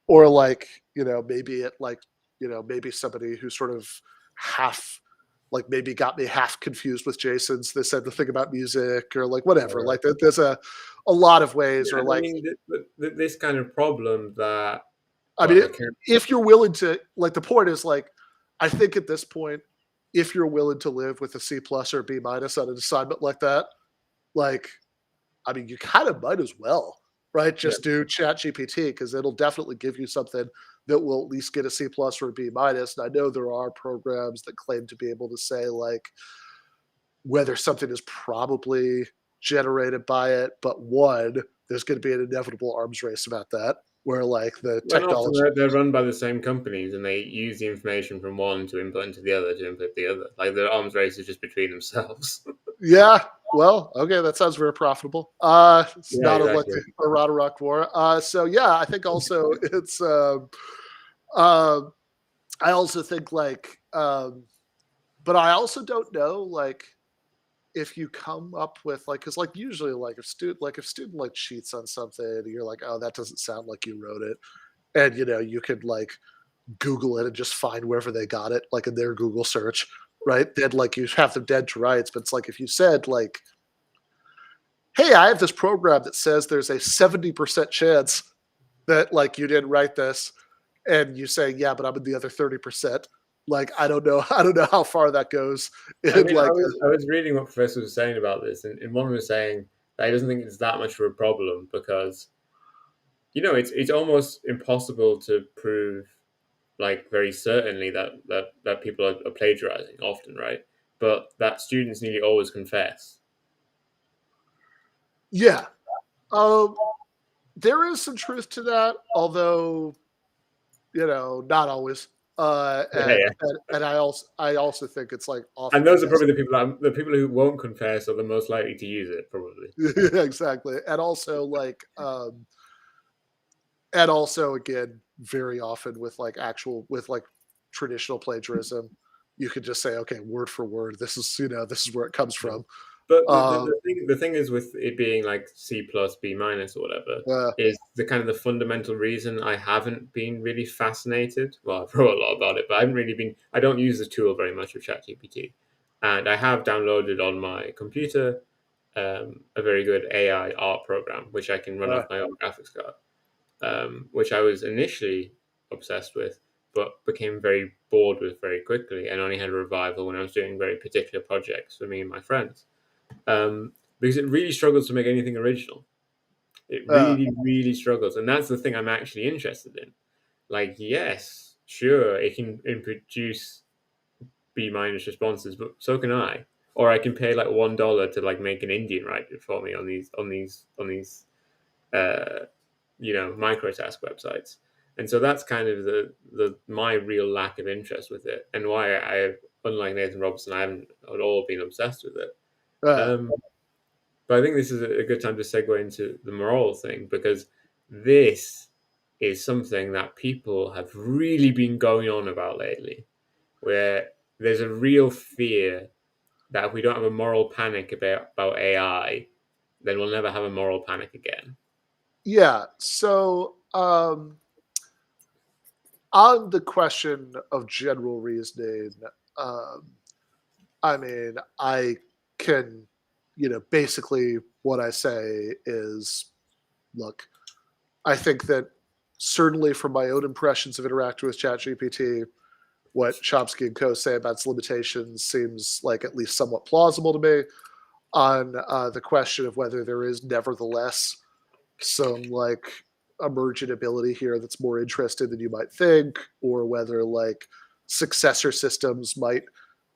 Or like, you know, maybe it like, you know, maybe somebody who sort of half like maybe got me half confused with Jason's. They said the thing about music or like whatever. Like there's a lot of ways, Yeah, or I like mean, this kind of problem that, I well, mean, I can't. if you're willing to, like, the point is, like, I think at this point, if you're willing to live with a C plus or B minus on an assignment like that, like, I mean, you kind of might as well, right? Yeah, Just do Chat GPT because it'll definitely give you something that will at least get a C plus or a B minus. And I know there are programs that claim to be able to say like whether something is probably generated by it, but one, there's going to be an inevitable arms race about that, where like the and often technology. they're run by the same companies, and they use the information from one to input into the other to input the other. Like the arms race is just between themselves. Yeah, Well, okay, that sounds very profitable. It's Yeah, not unlike exactly. a rock war. So yeah, I think also it's. Um, I also think like, but I also don't know like if you come up with like, because like usually like if student like cheats on something, you're like, oh, that doesn't sound like you wrote it, and you could like Google it and just find wherever they got it, like in their Google search, right? Then like you have them dead to rights. But it's like if you said like, hey, I have this program that says there's a 70% chance that like you didn't write this, and you say, yeah, but I'm in the other 30%. Like I don't know, I don't know how far that goes. I In mean, like, I was reading what Professor was saying about this, and one was saying that he doesn't think it's that much of a problem because it's almost impossible to prove like very certainly that people are plagiarizing often, right? But that students nearly always confess. yeah, um, there is some truth to that, although not always. Yeah, yeah. And I also think it's like And often those are because probably the people who won't confess are the most likely to use it, probably. exactly, and also again, very often with like traditional plagiarism, you could just say, okay, word for word, this is where it comes Yeah. from. But Um, the thing is with it being like C plus B minus or whatever uh, is the kind of the fundamental reason I haven't been really fascinated. Well, I've wrote a lot about it, but I haven't really been. I don't use the tool very much of ChatGPT, and I have downloaded on my computer a very good AI art program which I can run uh, off my own graphics card, which I was initially obsessed with, but became very bored with very quickly, and only had a revival when I was doing very particular projects for me and my friends, because it really struggles to make anything original. It uh, really, really struggles, and that's the thing I'm actually interested in. Like, yes, sure, it can produce B minus responses, but so can I. Or I can pay like $1 to like make an Indian write it for me on these uh, microtask websites. And so that's kind of the my real lack of interest with it, and why unlike Nathan Robertson, I haven't at all been obsessed with it. uh, Um, but I think this is a good time to segue into the moral thing because this is something that people have really been going on about lately, where there's a real fear that if we don't have a moral panic about AI, then we'll never have a moral panic again. yeah. So on the question of general reasoning, um, I mean, I can, basically what I say is, look, I think that certainly from my own impressions of interacting with ChatGPT, what Chomsky and Co. say about its limitations seems like at least somewhat plausible to me. On the question of whether there is nevertheless some like emergent ability here that's more interesting than you might think, or whether like successor systems might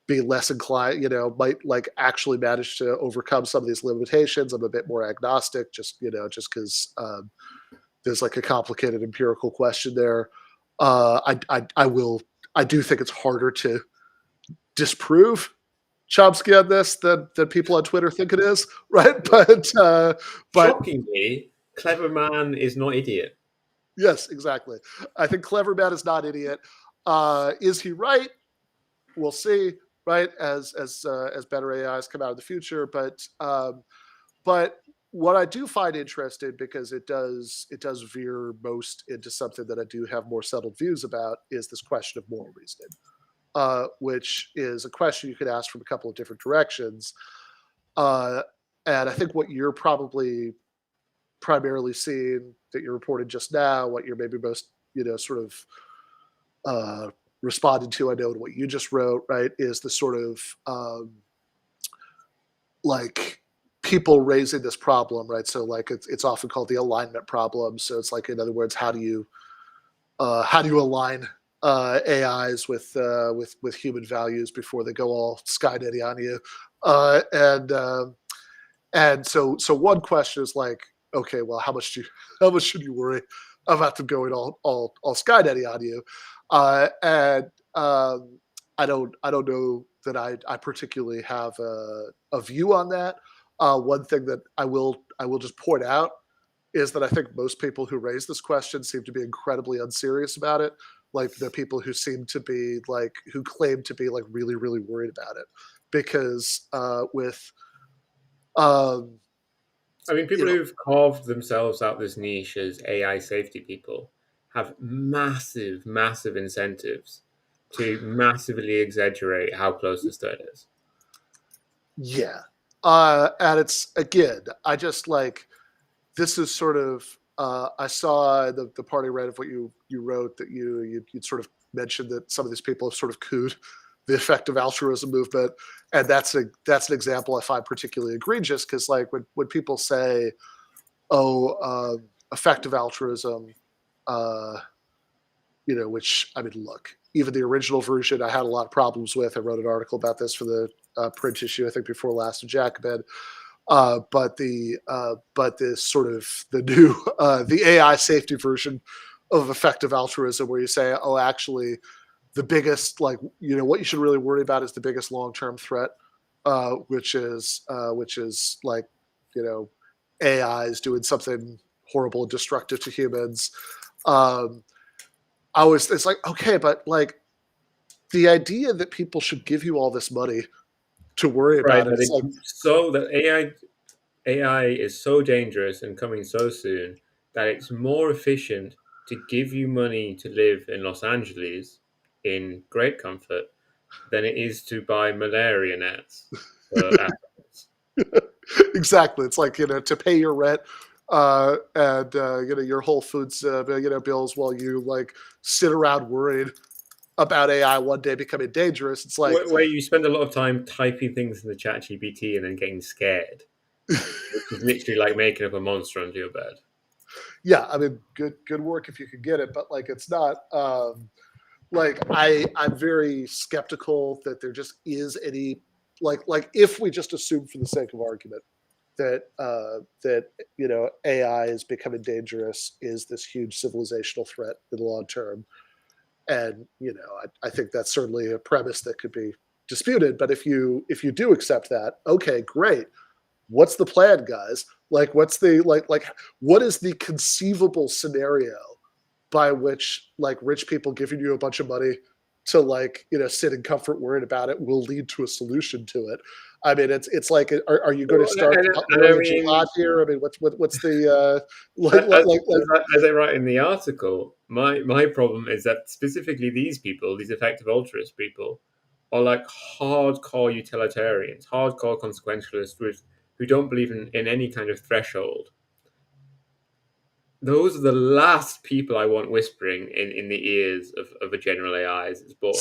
be less inclined, might like actually manage to overcome some of these limitations. I'm a bit more agnostic, just because there's like a complicated empirical question there. I do think it's harder to disprove Chomsky on this than people on Twitter think it is, right? But Shockingly, clever man is not idiot. yes, exactly. I think clever man is not idiot. Is he right? We'll see, right? As better AIs come out in the future, but what I do find interesting, because it does veer most into something that I do have more settled views about, is this question of moral reasoning, which is a question you could ask from a couple of different directions. Uh, and I think what you're probably primarily seeing that you reported just now, what you're maybe most sort of uh, responded to, I know, in what you just wrote, right, is the sort of like people raising this problem, right? So like it's often called the alignment problem. So it's like, in other words, how do you align AIs with human values before they go all Skynetty on you? And so one question is like, okay, well, how much should you worry about them going all Skynetty on you? And I don't know that I particularly have a view on that. One thing that I will just point out is that I think most people who raise this question seem to be incredibly unserious about it. Like the people who seem to be like who claim to be like really really worried about it, because with um, I mean, you people know who've carved themselves out this niche as AI safety people have massive, massive incentives to massively exaggerate how close this threat is. yeah, and it's again I just like this is sort of I saw the party read of what you wrote that you'd sort of mentioned that some of these people have sort of cooed the effective altruism movement, and that's an example I find particularly egregious because like when people say, oh, effective altruism, uh, which I mean, look, even the original version I had a lot of problems with. I wrote an article about this for the print issue I think before last of Jacobin. But this sort of the new the AI safety version of effective altruism, where you say, oh, actually, the biggest what you should really worry about is the biggest long term threat, which is like you know AI is doing something horrible and destructive to humans. Um, I was it's like okay, but like the idea that people should give you all this money to worry Right, about it, that it's like that AI is so dangerous and coming so soon that it's more efficient to give you money to live in Los Angeles in great comfort than it is to buy malaria nets for Africans. exactly. It's like to pay your rent and your Whole Foods bills while you like sit around worried about AI one day becoming dangerous. It's like Where you spend a lot of time typing things in the chat GPT and then getting scared, which is literally like making up a monster under your bed. yeah, I mean good work if you could get it, but like it's not like I'm very skeptical that there just is any like if we just assume for the sake of argument that AI is becoming dangerous is this huge civilizational threat in the long term. And I think that's certainly a premise that could be disputed. But if you do accept that, okay, great. What's the plan, guys? Like, what's the what is the conceivable scenario by which like rich people giving you a bunch of money to sit in comfort worried about it will lead to a solution to it? I mean, it's like, are you going to start the And I Butlerian mean, jihad here? I mean, what's the as I write in the article, my problem is that specifically these people, these effective altruist people, are like hardcore utilitarians, hardcore consequentialists who don't believe in any kind of threshold. Those are the last people I want whispering in the ears of a general AI as it's born.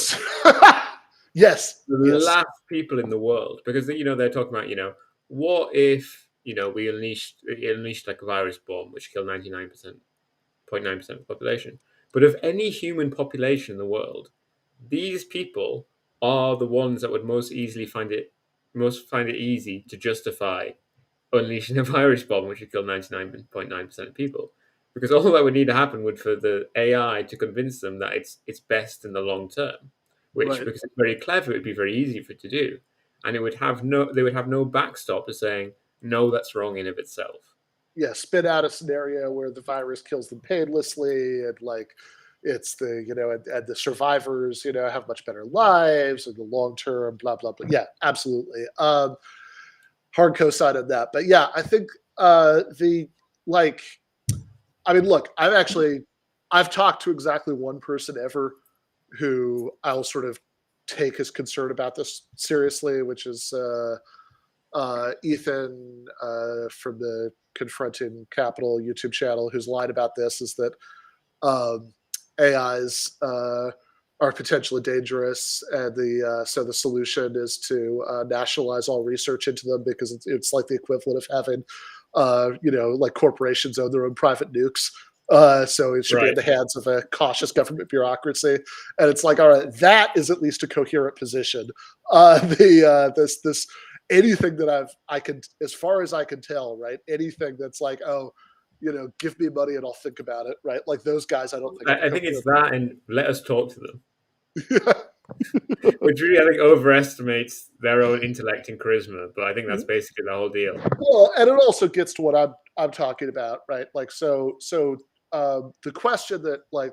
yes, The yes, last people in the world, because they're talking about what if we unleashed like a virus bomb which killed 99% 0.9% of the population. But of any human population in the world, these people are the ones that would most find it easy to justify unleashing a virus bomb which would kill 99.9% of people. Because all that would need to happen would for the AI to convince them that it's best in the long term, which right. because it's very clever, it would be very easy for it to do. And it would have no they would have no backstop of saying, no, that's wrong in of itself. Yeah, spit out a scenario where the virus kills them painlessly, and like it's and the survivors have much better lives in the long term, blah blah blah. Yeah, absolutely. Hard cosign on that. But yeah, I think the like I mean, look, I've talked to exactly one person ever who I'll sort of take his concern about this seriously, which is Ethan from the Confronting Capital YouTube channel, who's lied about this, is that um, AIs are potentially dangerous, and the solution is to nationalize all research into them because it's like the equivalent of having like corporations own their own private nukes. So it should be in Right. the hands of a cautious government bureaucracy, and it's like, all right, that is at least a coherent position. The this anything that I can, as far as I can tell, right? Anything that's like, oh, give me money and I'll think about it, right? Like those guys, I don't think have a I think it's coherent. that, and let us talk to them. which really I think overestimates their own intellect and charisma. But I think that's basically the whole deal. Well, and it also gets to what I'm talking about, right? Like, the question that, like,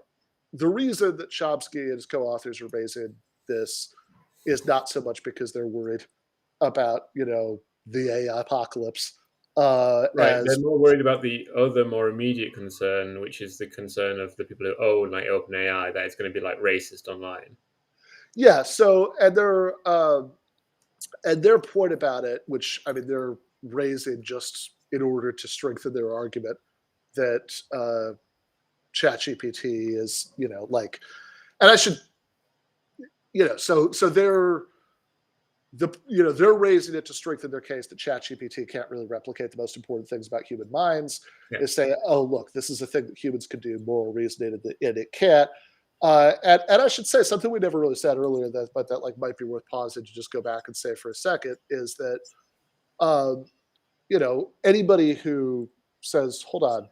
the reason that Chomsky and his co-authors are raising this is not so much because they're worried about, the AI apocalypse, Right. They're as more worried about the other more immediate concern, which is the concern of the people who own like OpenAI, that it's going to be like racist online. yeah. So, and their point about it, which I mean, they're raising just in order to strengthen their argument that ChatGPT is, like, and I should, so they're raising it to strengthen their case that ChatGPT can't really replicate the most important things about human minds. Yeah. Is say, oh, look, this is a thing that humans can do, moral reasoning, and it can't. And I should say something we never really said earlier, but that like might be worth pausing to just go back and say for a second, is that um, anybody who says, hold on,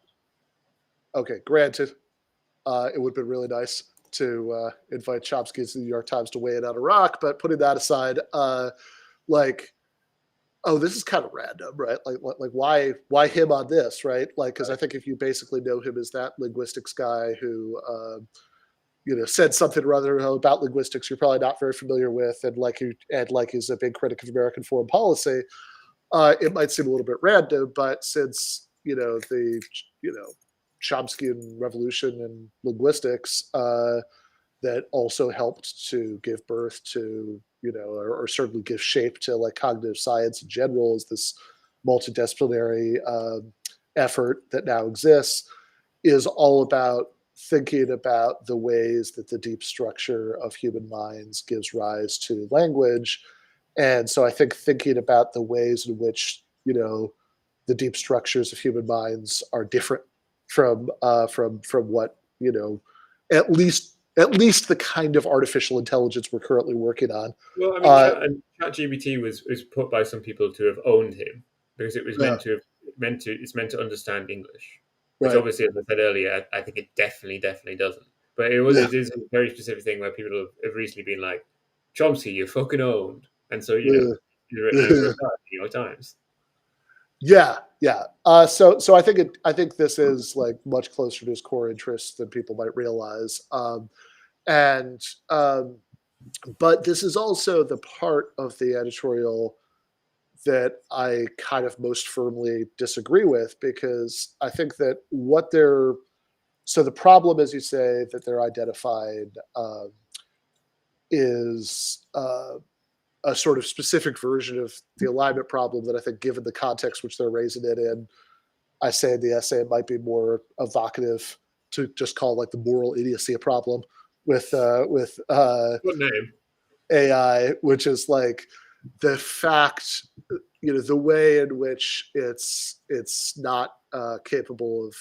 okay, granted, it would have been really nice to invite Chomsky to the New York Times to weigh in on Iraq, but putting that aside, like, oh, this is kind of random, right? Like why him on this, right? Like, because I think if you basically know him as that linguistics guy who said something rather about linguistics you're probably not very familiar with, and like he's a big critic of American foreign policy, it might seem a little bit random, but since the Chomskyan revolution and linguistics, that also helped to give birth to, or certainly give shape to like cognitive science in general, is this multidisciplinary effort that now exists, is all about thinking about the ways that the deep structure of human minds gives rise to language. And so I think thinking about the ways in which, the deep structures of human minds are different from what, at least the kind of artificial intelligence we're currently working on. Well, I mean, Uh, ChatGPT was put by some people to have owned him because it was yeah, it's meant to understand English, which right. obviously, as I said earlier, I think it definitely doesn't. But Yeah, it is a very specific thing where people have recently been like, Chomsky, you're fucking owned, and so yeah, he's written a yeah. reply to the New York Times. Yeah, yeah. So I think this is like much closer to his core interests than people might realize. And But this is also the part of the editorial that I kind of most firmly disagree with, because I think that the problem, as you say, that they're identified, is a sort of specific version of the alignment problem that I think, given the context which they're raising it in, I say in the essay it might be more evocative to just call like the moral idiocy a problem with What name? AI, which is like the fact, the way in which it's not capable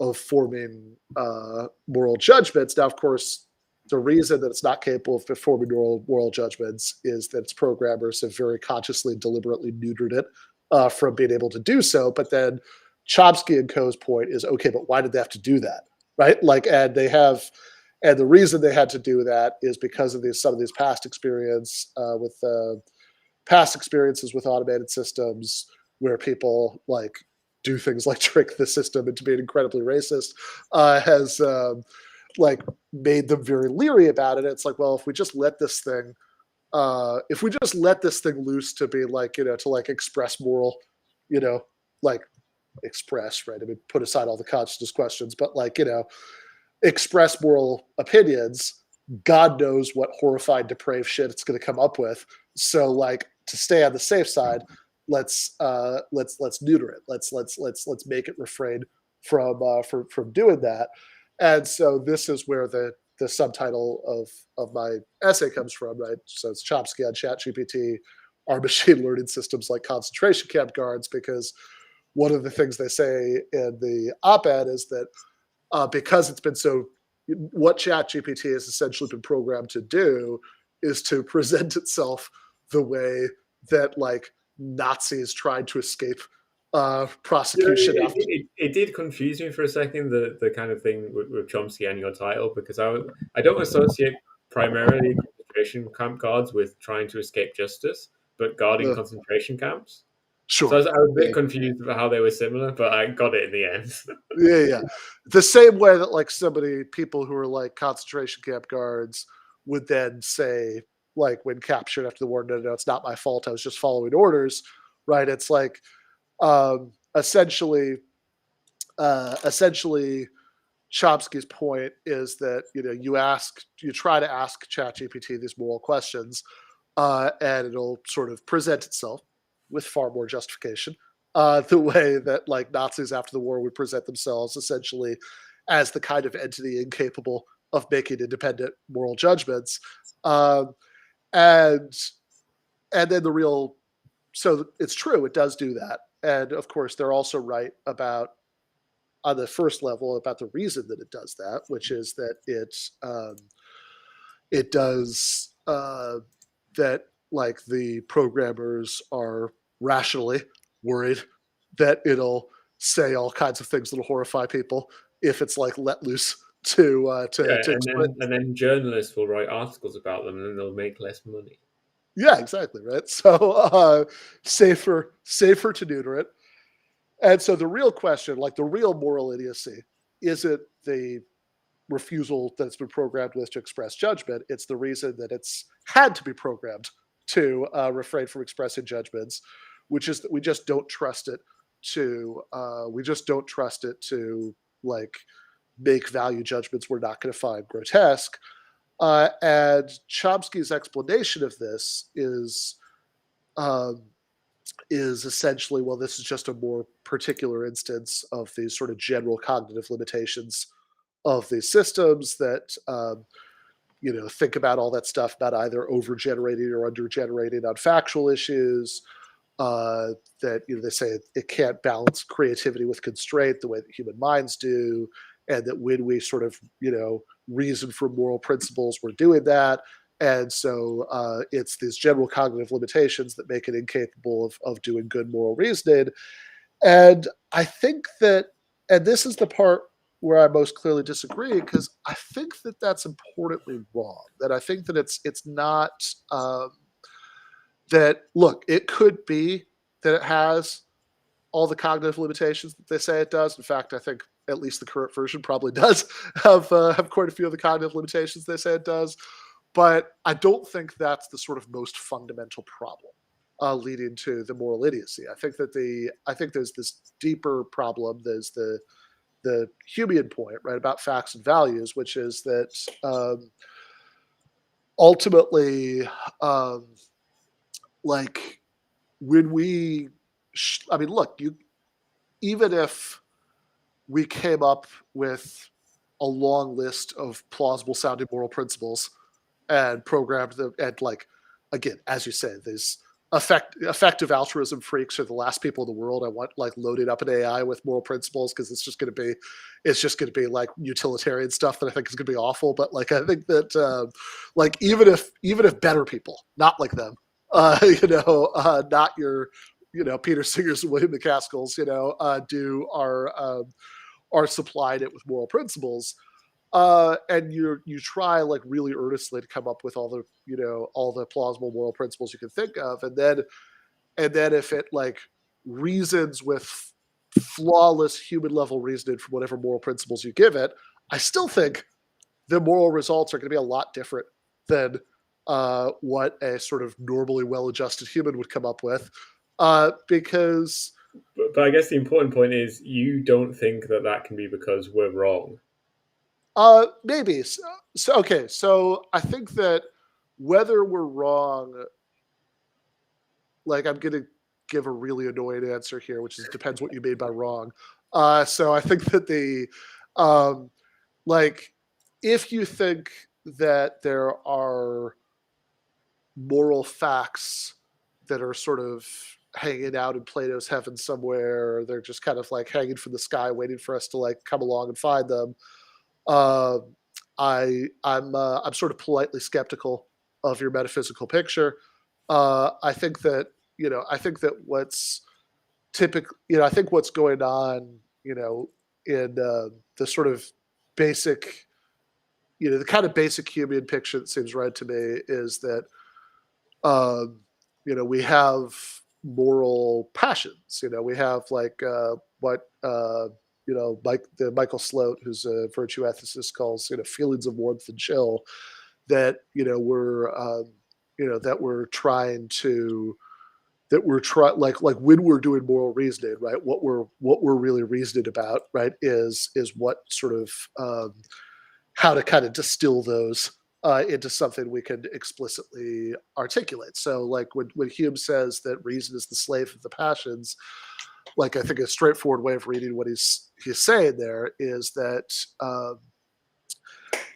of forming moral judgments. Now, of course, the reason that it's not capable of forming moral judgments is that its programmers have very consciously and deliberately neutered it from being able to do so. But then Chomsky and Co.'s point is, okay, but why did they have to do that? Right? Like, and the reason they had to do that is because of some of these past experiences with automated systems where people like do things like trick the system into being incredibly racist, has like made them very leery about it. It's like, well, if we just let this thing loose to be like, to like express moral, you know, like express, right? I mean, put aside all the consciousness questions, but like, express moral opinions, God knows what horrified, depraved shit it's going to come up with. So, like, to stay on the safe side, let's neuter it. Let's make it refrain from doing that. And so this is where the subtitle of my essay comes from, right? So it's Chomsky on ChatGPT, are machine learning systems like concentration camp guards? Because one of the things they say in the op-ed is that because it's been so, what ChatGPT has essentially been programmed to do is to present itself the way that like Nazis tried to escape prosecution after. It did confuse me for a second, the kind of thing with Chomsky and your title, because I don't associate primarily concentration camp guards with trying to escape justice, but guarding Uh, concentration camps. So sure. I was a bit Yeah. confused about how they were similar, but I got it in the end. Yeah. The same way that like people who are like concentration camp guards would then say, like when captured after the war, no, it's not my fault. I was just following orders, right? It's like essentially, essentially, Chomsky's point is that you try to ask ChatGPT these moral questions, and it'll sort of present itself with far more justification. The way that like Nazis after the war would present themselves essentially as the kind of entity incapable of making independent moral judgments, um, and and then the real so it's true, it does do that, and of course they're also right about on the first level about the reason that it does that, which is that it does that like the programmers are rationally worried that it'll say all kinds of things that'll horrify people if it's like let loose Yeah, to express. and then journalists will write articles about them, and then they'll make less money. Yeah, exactly, right. So safer to neuter it. And so the real question, like the real moral idiocy, isn't the refusal that it's been programmed with to express judgment. It's the reason that it's had to be programmed to refrain from expressing judgments, which is that we just don't trust it to like make value judgments we're not going to find grotesque. And Chomsky's explanation of this um, is essentially, well, this is just a more particular instance of these sort of general cognitive limitations of these systems that think about all that stuff about either over generating or under generating on factual issues. That they say it can't balance creativity with constraint the way that human minds do, and that when we sort of reason from moral principles, we're doing that. And so it's these general cognitive limitations that make it incapable of doing good moral reasoning. And I think that, and this is the part where I most clearly disagree, because I think that that's importantly wrong. That I think that it's not that. Look, it could be that it has all the cognitive limitations that they say it does. In fact, I think at least the current version probably does have quite a few of the cognitive limitations they say it does. But I don't think that's the sort of most fundamental problem leading to the moral idiocy. I think there's this deeper problem. There's the Humean point, right, about facts and values, which is that ultimately, like when I mean, look, even if we came up with a long list of plausible sounding moral principles and programmed them, and like again, as you say, these effective altruism freaks are the last people in the world I want like loaded up an AI with moral principles, because it's just going to be like utilitarian stuff that I think is going to be awful. But like I think that like even if better people, not like them, not your Peter Singers and William McCaskills, do are supplied it with moral principles, and you try like really earnestly to come up with all the plausible moral principles you can think of, and then if it like reasons with flawless human level reasoning from whatever moral principles you give it, I still think the moral results are going to be a lot different than what a sort of normally well-adjusted human would come up with, because But I guess the important point is you don't think that that can be because we're wrong. maybe. So okay. So I think that whether we're wrong, like I'm gonna give a really annoying answer here, which is depends what you mean by wrong. So I think that um, like, if you think that there are moral facts that are sort of hanging out in Plato's heaven somewhere, or they're just kind of like hanging from the sky, waiting for us to like come along and find them, uh, I'm sort of politely skeptical of your metaphysical picture. I think that I think that what's typical, I think what's going on, in the sort of basic, the kind of basic human picture that seems right to me is that um, we have moral passions. We have like what the Michael Sloat, who's a virtue ethicist, calls feelings of warmth and chill that we're trying to that we're trying like when we're doing moral reasoning, right? What we're really reasoning about, right, is what sort of how to kind of distill those into something we can explicitly articulate. So, like when Hume says that reason is the slave of the passions, like I think a straightforward way of reading what he's saying there is that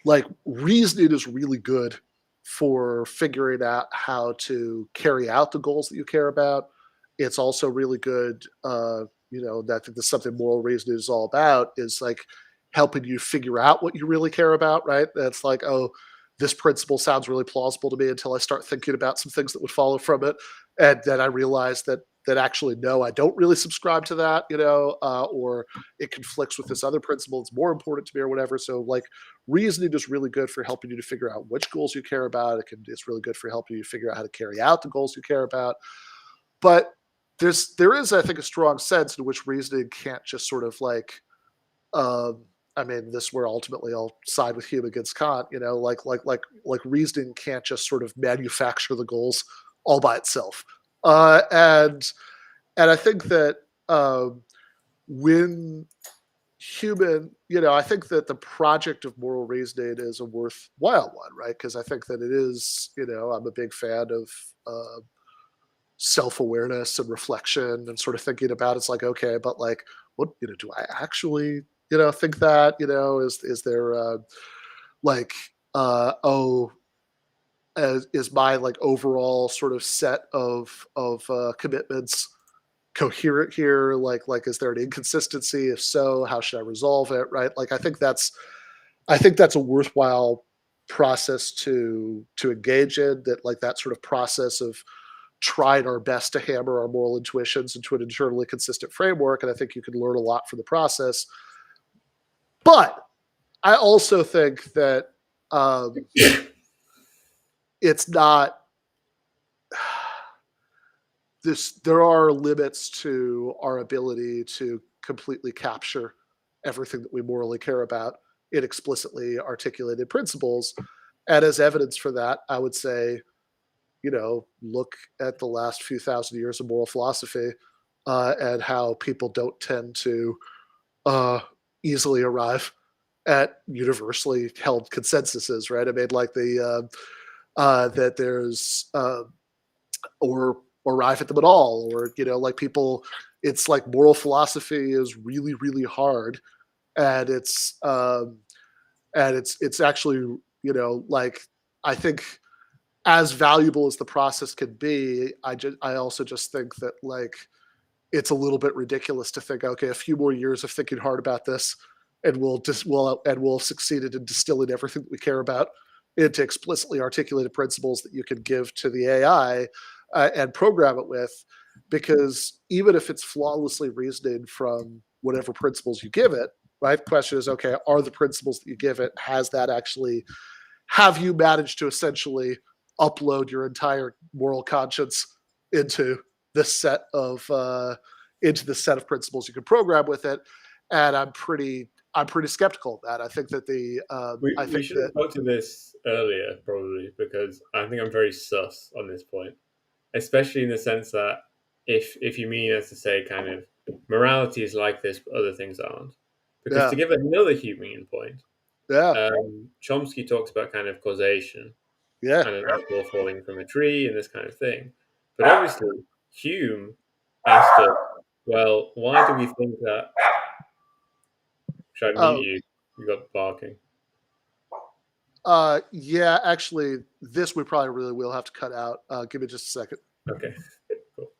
like reasoning is really good for figuring out how to carry out the goals that you care about. It's also really good, I think that's something moral reasoning is all about, is like helping you figure out what you really care about, right? That's like, oh, this principle sounds really plausible to me until I start thinking about some things that would follow from it. And then I realize that actually, no, I don't really subscribe to that, or it conflicts with this other principle. It's more important to me or whatever. So like reasoning is really good for helping you to figure out which goals you care about. It's really good for helping you figure out how to carry out the goals you care about. But there is, I think, a strong sense in which reasoning can't just sort of like, I mean, this where ultimately I'll side with Hume against Kant. Like reasoning can't just sort of manufacture the goals all by itself. And I think that when I think that the project of moral reasoning is a worthwhile one, right? Because I think that it is, I'm a big fan of self-awareness and reflection and sort of thinking about it's like, okay, but like, what, do I actually, think that, is there like, oh, is my like overall sort of set of commitments coherent here? Like, is there an inconsistency? If so, how should I resolve it? Right? Like, I think that's a worthwhile process to engage in. That like that sort of process of trying our best to hammer our moral intuitions into an internally consistent framework. And I think you can learn a lot from the process. But I also think that um, it's not this. There are limits to our ability to completely capture everything that we morally care about in explicitly articulated principles. And as evidence for that, I would say, look at the last few thousand years of moral philosophy and how people don't tend to uh, easily arrive at universally held consensuses, right? I mean, like that there's or arrive at them at all, or like people. It's like moral philosophy is really, really hard, and it's actually like I think as valuable as the process can be, I also just think that like it's a little bit ridiculous to think, okay, a few more years of thinking hard about this, and we'll succeeded in distilling everything that we care about into explicitly articulated principles that you can give to the AI and program it with, because even if it's flawlessly reasoning from whatever principles you give it, right? The question is, okay, are the principles that you give it, have you managed to essentially upload your entire moral conscience into this set of principles you can program with it? And I'm pretty skeptical of that. I think that I We think should that have talked to this earlier, probably, because I think I'm very sus on this point, especially in the sense that if you mean as to say kind of morality is like this, but other things aren't. Because yeah, to give another human point, yeah, Chomsky talks about kind of causation yeah. and an apple falling from a tree and this kind of thing. But obviously, Hume asked us, well, why do we think that? Should I mute Oh, you? You got barking. yeah. Actually, this we probably really will have to cut out. Give me just a second. Okay, cool.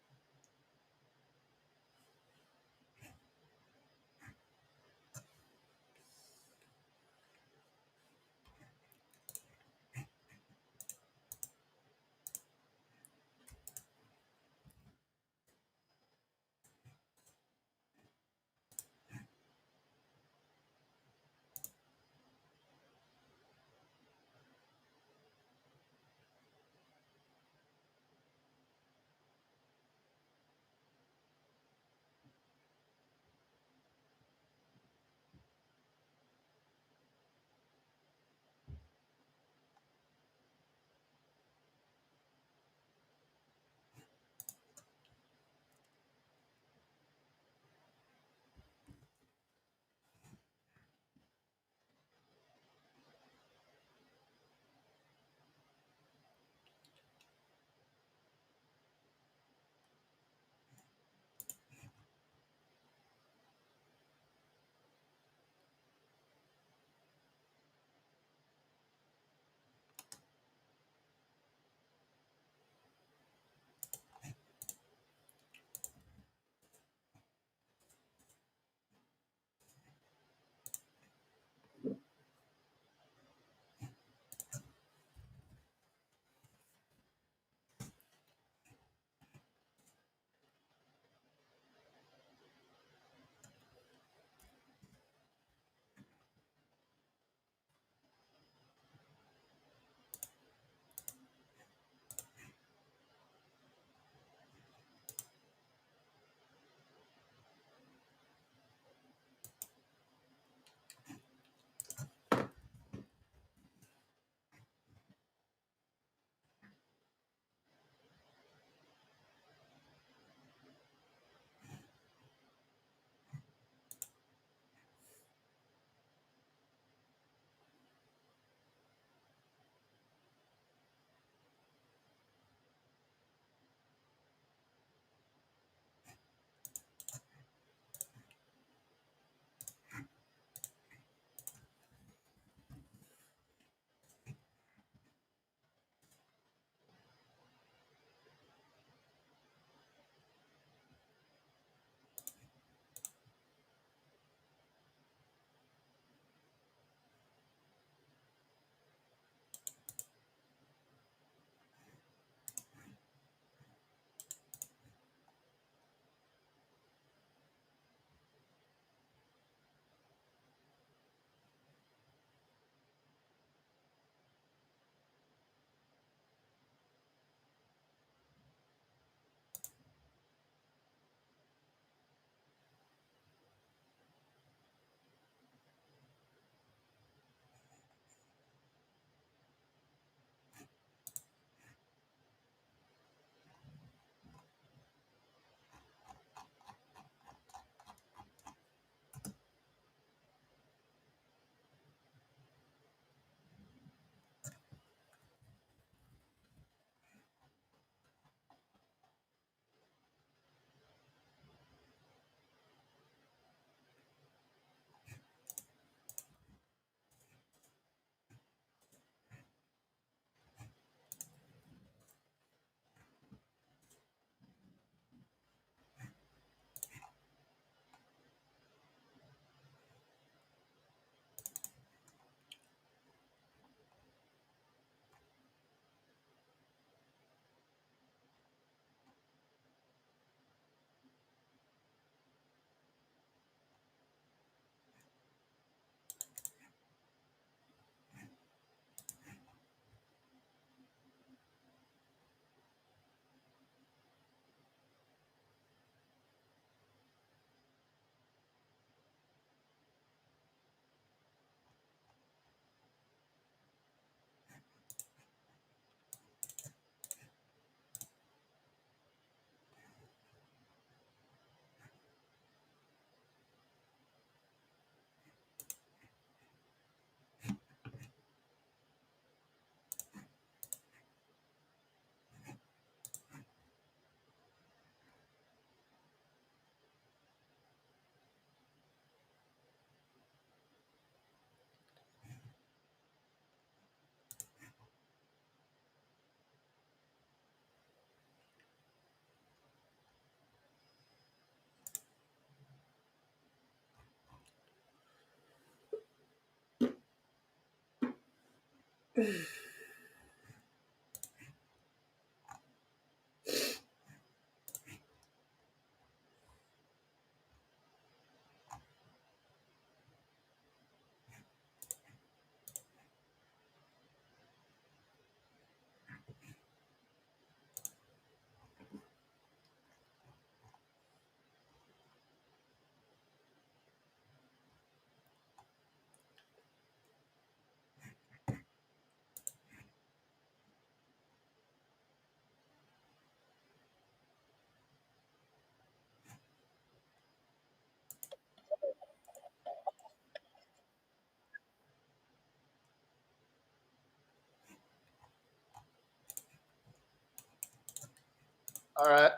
All right.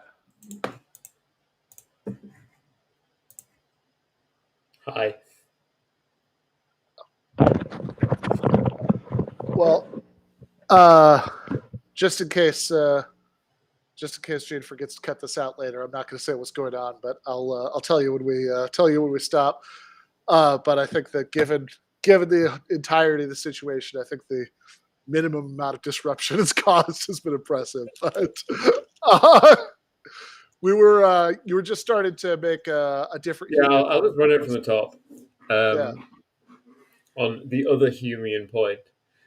Hi. Well, just in case Gene forgets to cut this out later, I'm not going to say what's going on, but I'll tell you when we stop. But I think that given the entirety of the situation, I think the minimum amount of disruption it's caused has been impressive. But uh, you were just starting to make a different Yeah, Humean I'll point. just run it from the top. Yeah, On the other Humean point.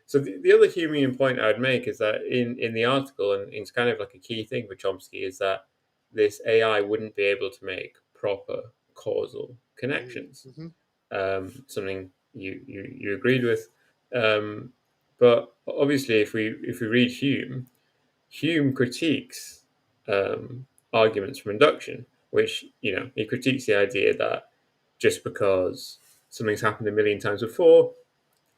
So the other Humean point I would make is that in the article, and it's kind of like a key thing for Chomsky, is that this AI wouldn't be able to make proper causal connections. mm-hmm. Something you agreed with. But obviously, if we read Hume, Hume critiques arguments from induction, which he critiques the idea that just because something's happened a million times before,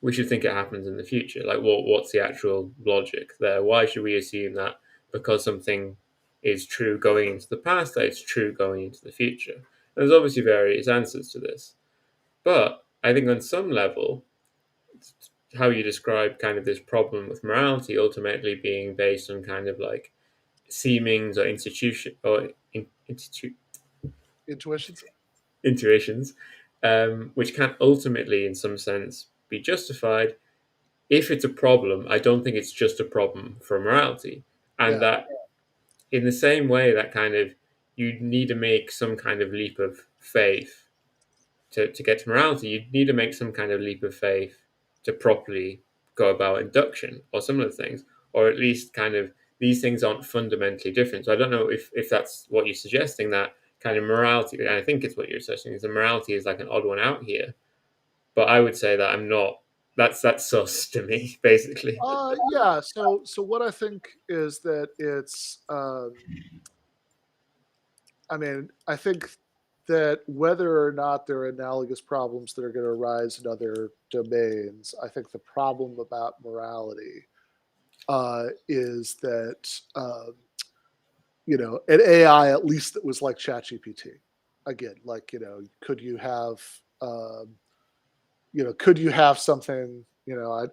we should think it happens in the future. Like, what's the actual logic there? Why should we assume that because something is true going into the past, that it's true going into the future? And there's obviously various answers to this. But I think on some level, how you describe kind of this problem with morality ultimately being based on kind of like seemings or institution or Intuitions. intuitions, which can ultimately, in some sense, be justified. If it's a problem, I don't think it's just a problem for morality. And Yeah, that in the same way that kind of you need to make some kind of leap of faith to get to morality, you need to make some kind of leap of faith to properly go about induction or similar things, or at least kind of these things aren't fundamentally different. So I don't know if that's what you're suggesting, that kind of morality, and I think it's what you're suggesting, is that morality is like an odd one out here. But I would say that I'm not. That's sus to me, basically. yeah. So what I think is that it's I mean, I think that whether or not there are analogous problems that are going to arise in other domains, I think the problem about morality is that an AI at least that was like ChatGPT. Again, like um, could you have something?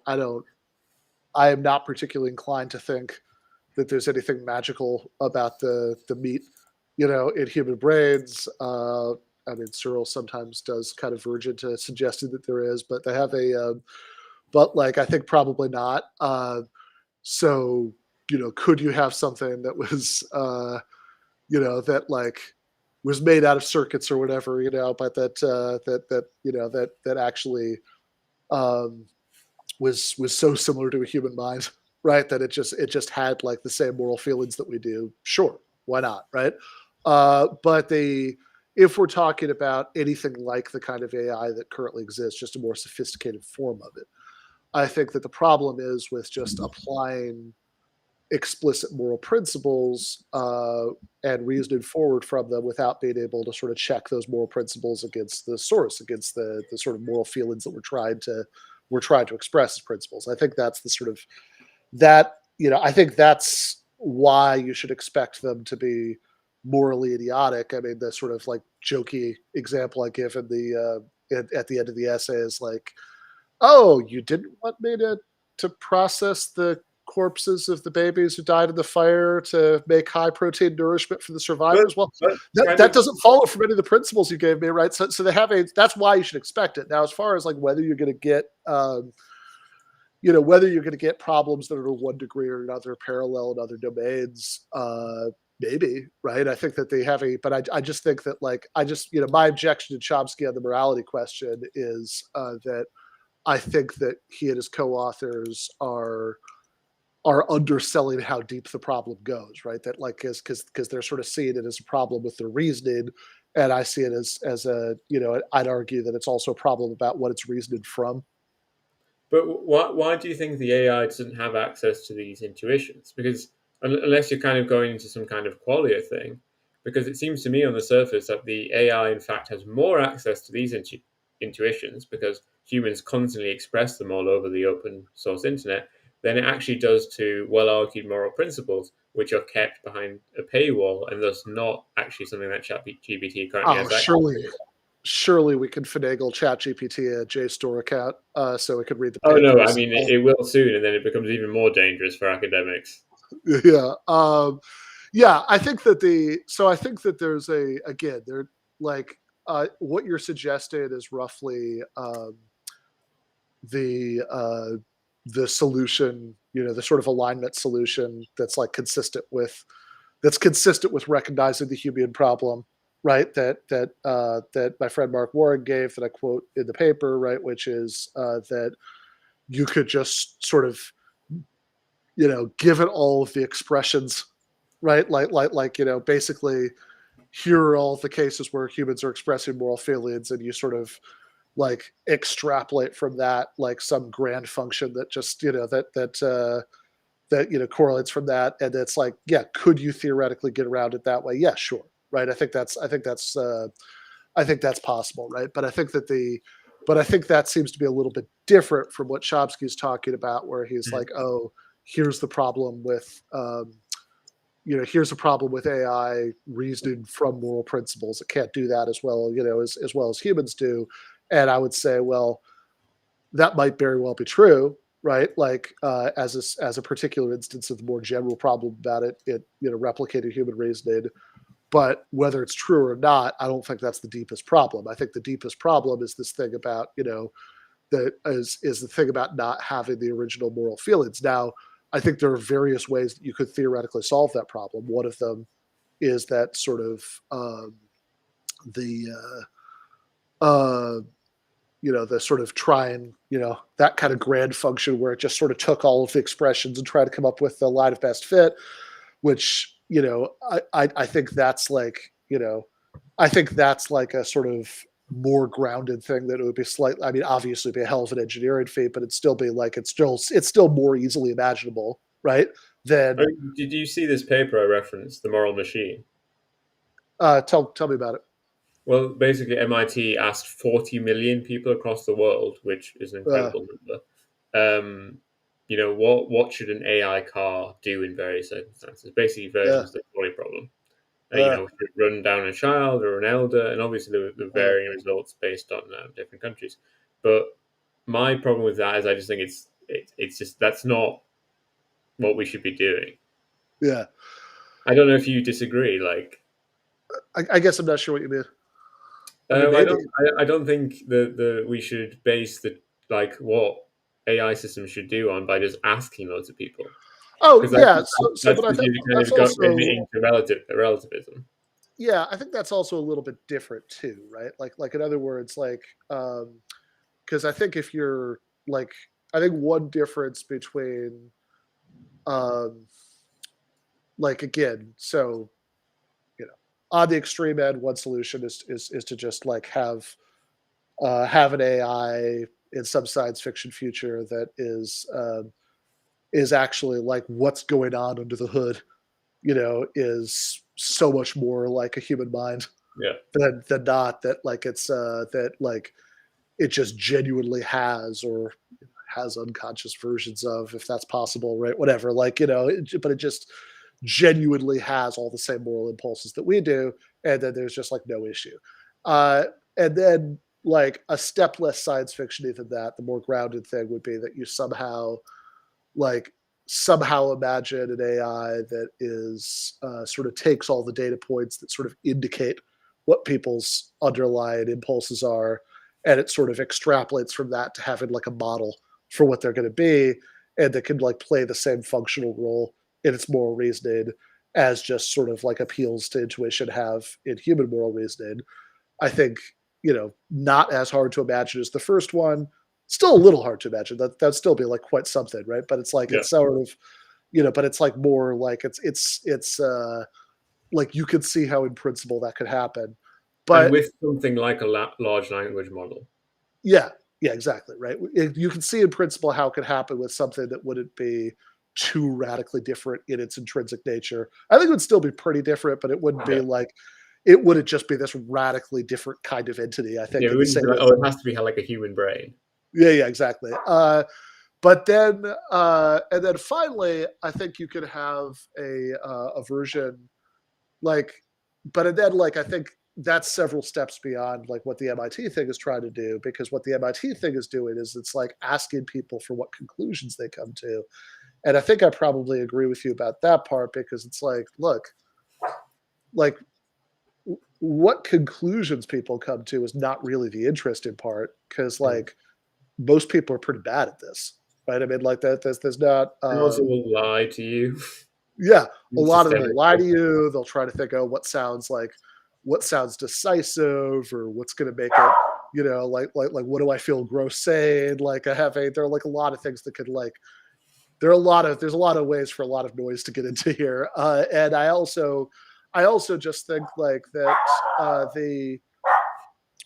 I don't. I am not particularly inclined to think that there's anything magical about the meat, in human brains. I mean, Searle sometimes does kind of verge into suggesting that there is, but they have but like I think probably not. So could you have something that was, that like was made out of circuits or whatever, but that actually um, was so similar to a human mind, right? That it just had like the same moral feelings that we do. Sure, why not, right? But if we're talking about anything like the kind of AI that currently exists, just a more sophisticated form of it, I think that the problem is with just applying explicit moral principles and reasoning forward from them without being able to sort of check those moral principles against the source, against the sort of moral feelings that we're trying to express as principles. I think that's the sort of that I think that's why you should expect them to be morally idiotic. I mean, the sort of like jokey example I give in at the end of the essay is like, oh, you didn't want me to process the corpses of the babies who died in the fire to make high protein nourishment for the But, survivors. Well, but kind that of doesn't follow from any of the principles you gave me, right? So they have that's why you should expect it. Now, as far as like whether you're going to get whether you're going to get problems that are to one degree or another parallel in other domains, maybe, right? I think that they have but I just think that my objection to Chomsky on the morality question is that I think that he and his co-authors are underselling how deep the problem goes, right? That because they're sort of seeing it as a problem with their reasoning, and I see it as a I'd argue that it's also a problem about what it's reasoning from. But why do you think the AI doesn't have access to these intuitions? Because unless you're kind of going into some kind of qualia thing, because it seems to me on the surface that the AI, in fact, has more access to these intuitions because humans constantly express them all over the open source internet than it actually does to well argued moral principles, which are kept behind a paywall and thus not actually something that ChatGPT currently Oh, has access surely, to. surely we can finagle ChatGPT a JSTOR account so it could read the Oh no, I papers. mean it will soon, and then it becomes even more dangerous for academics. Yeah. Yeah, I think that there's again, there like what you're suggesting is roughly the the solution, the sort of alignment solution that's consistent with recognizing the human problem, right? That my friend Mark Warren gave, that I quote in the paper, right? Which is that you could just sort of give it all of the expressions, right? Basically, here are all the cases where humans are expressing moral feelings, and you sort of extrapolate from that some grand function that just correlates from that, and it's yeah, could you theoretically get around it that way? Yeah, sure, right. I think that's possible, right? But I think that seems to be a little bit different from what Chomsky's talking about, where he's Mm. like, oh, here's the problem with here's a problem with AI reasoning from moral principles. It can't do that as well, as well as humans do. And I would say, well, that might very well be true, right? As a particular instance of the more general problem about it replicated human reasoning. But whether it's true or not, I don't think that's the deepest problem. I think the deepest problem is this thing about that is the thing about not having the original moral feelings. Now, I think there are various ways that you could theoretically solve that problem. One of them is that sort of the the sort of trying, that kind of grand function where it just sort of took all of the expressions and tried to come up with the line of best fit, which, I think that's I think that's like a sort of more grounded thing that it would be slightly, I mean, obviously it'd be a hell of an engineering feat, but it'd still be it's still more easily imaginable, right? Oh, Than did you see this paper I referenced, The Moral Machine? tell me about it. Well, basically, MIT asked 40 million people across the world, which is an Uh, incredible number. Um, what should an AI car do in various circumstances? Basically, yeah, versions of the trolley problem. uh, Should it run down a child or an elder? And obviously, the uh, varying results based on different countries. But my problem with that is I just think it's just that's not what we should be doing. yeah. I don't know if you disagree. I guess I'm not sure what you mean. I mean, maybe. I don't think the we should base the what AI systems should do on by just asking loads of people Oh because yeah. So, that's but I because think you're kind that's of got also, admitting to relativism. yeah, I think that's also a little bit different too, right? In other words, because I think if you're like, I think one difference between, um, again, so on the extreme end, one solution is to just have an AI in some science fiction future that is actually like what's going on under the hood, is so much more like a human mind Yeah, than not, that it's that it just genuinely has, or has unconscious versions of, if that's possible, right? Whatever, but it just genuinely has all the same moral impulses that we do, and then there's just no issue. Uh, and then a step less science fiction than that, the more grounded thing would be that you like somehow imagine an AI that is sort of takes all the data points that sort of indicate what people's underlying impulses are, and it sort of extrapolates from that to having a model for what they're going to be, and that can like play the same functional role in its moral reasoning as just sort of like appeals to intuition have in human moral reasoning. I think, not as hard to imagine as the first one. Still a little hard to imagine. That'd still be like quite something, right? But it's like Yeah. it's sort of, but it's like more like it's like you could see how in principle that could happen. And But with something like a large language model. yeah, yeah, exactly, right? You can see in principle how it could happen with something that wouldn't be too radically different in its intrinsic nature. I think it would still be pretty different, but it wouldn't be Yeah. like it wouldn't just be this radically different kind of entity. I Yeah, think it in the wouldn't same be like, way. oh, it has to be like a human brain. Yeah, yeah, exactly. But then, and then finally, I think you could have a version like, but then like I think that's several steps beyond like what the MIT thing is trying to do, because what the MIT thing is doing is it's like asking people for what conclusions they come to. And I think I probably agree with you about that part, because it's like, look, like what conclusions people come to is not really the interesting part, because Mm. like most people are pretty bad at this, right? I mean, like that. There's not. And also will lie to you Yeah, a lot of them will lie to systemically. you. They'll try to think, oh, what sounds decisive, or what's going to make it, like what do I feel gross saying? Like I have a, there are like a lot of things that could like, there's a lot of ways for a lot of noise to get into here. And I also just think like that the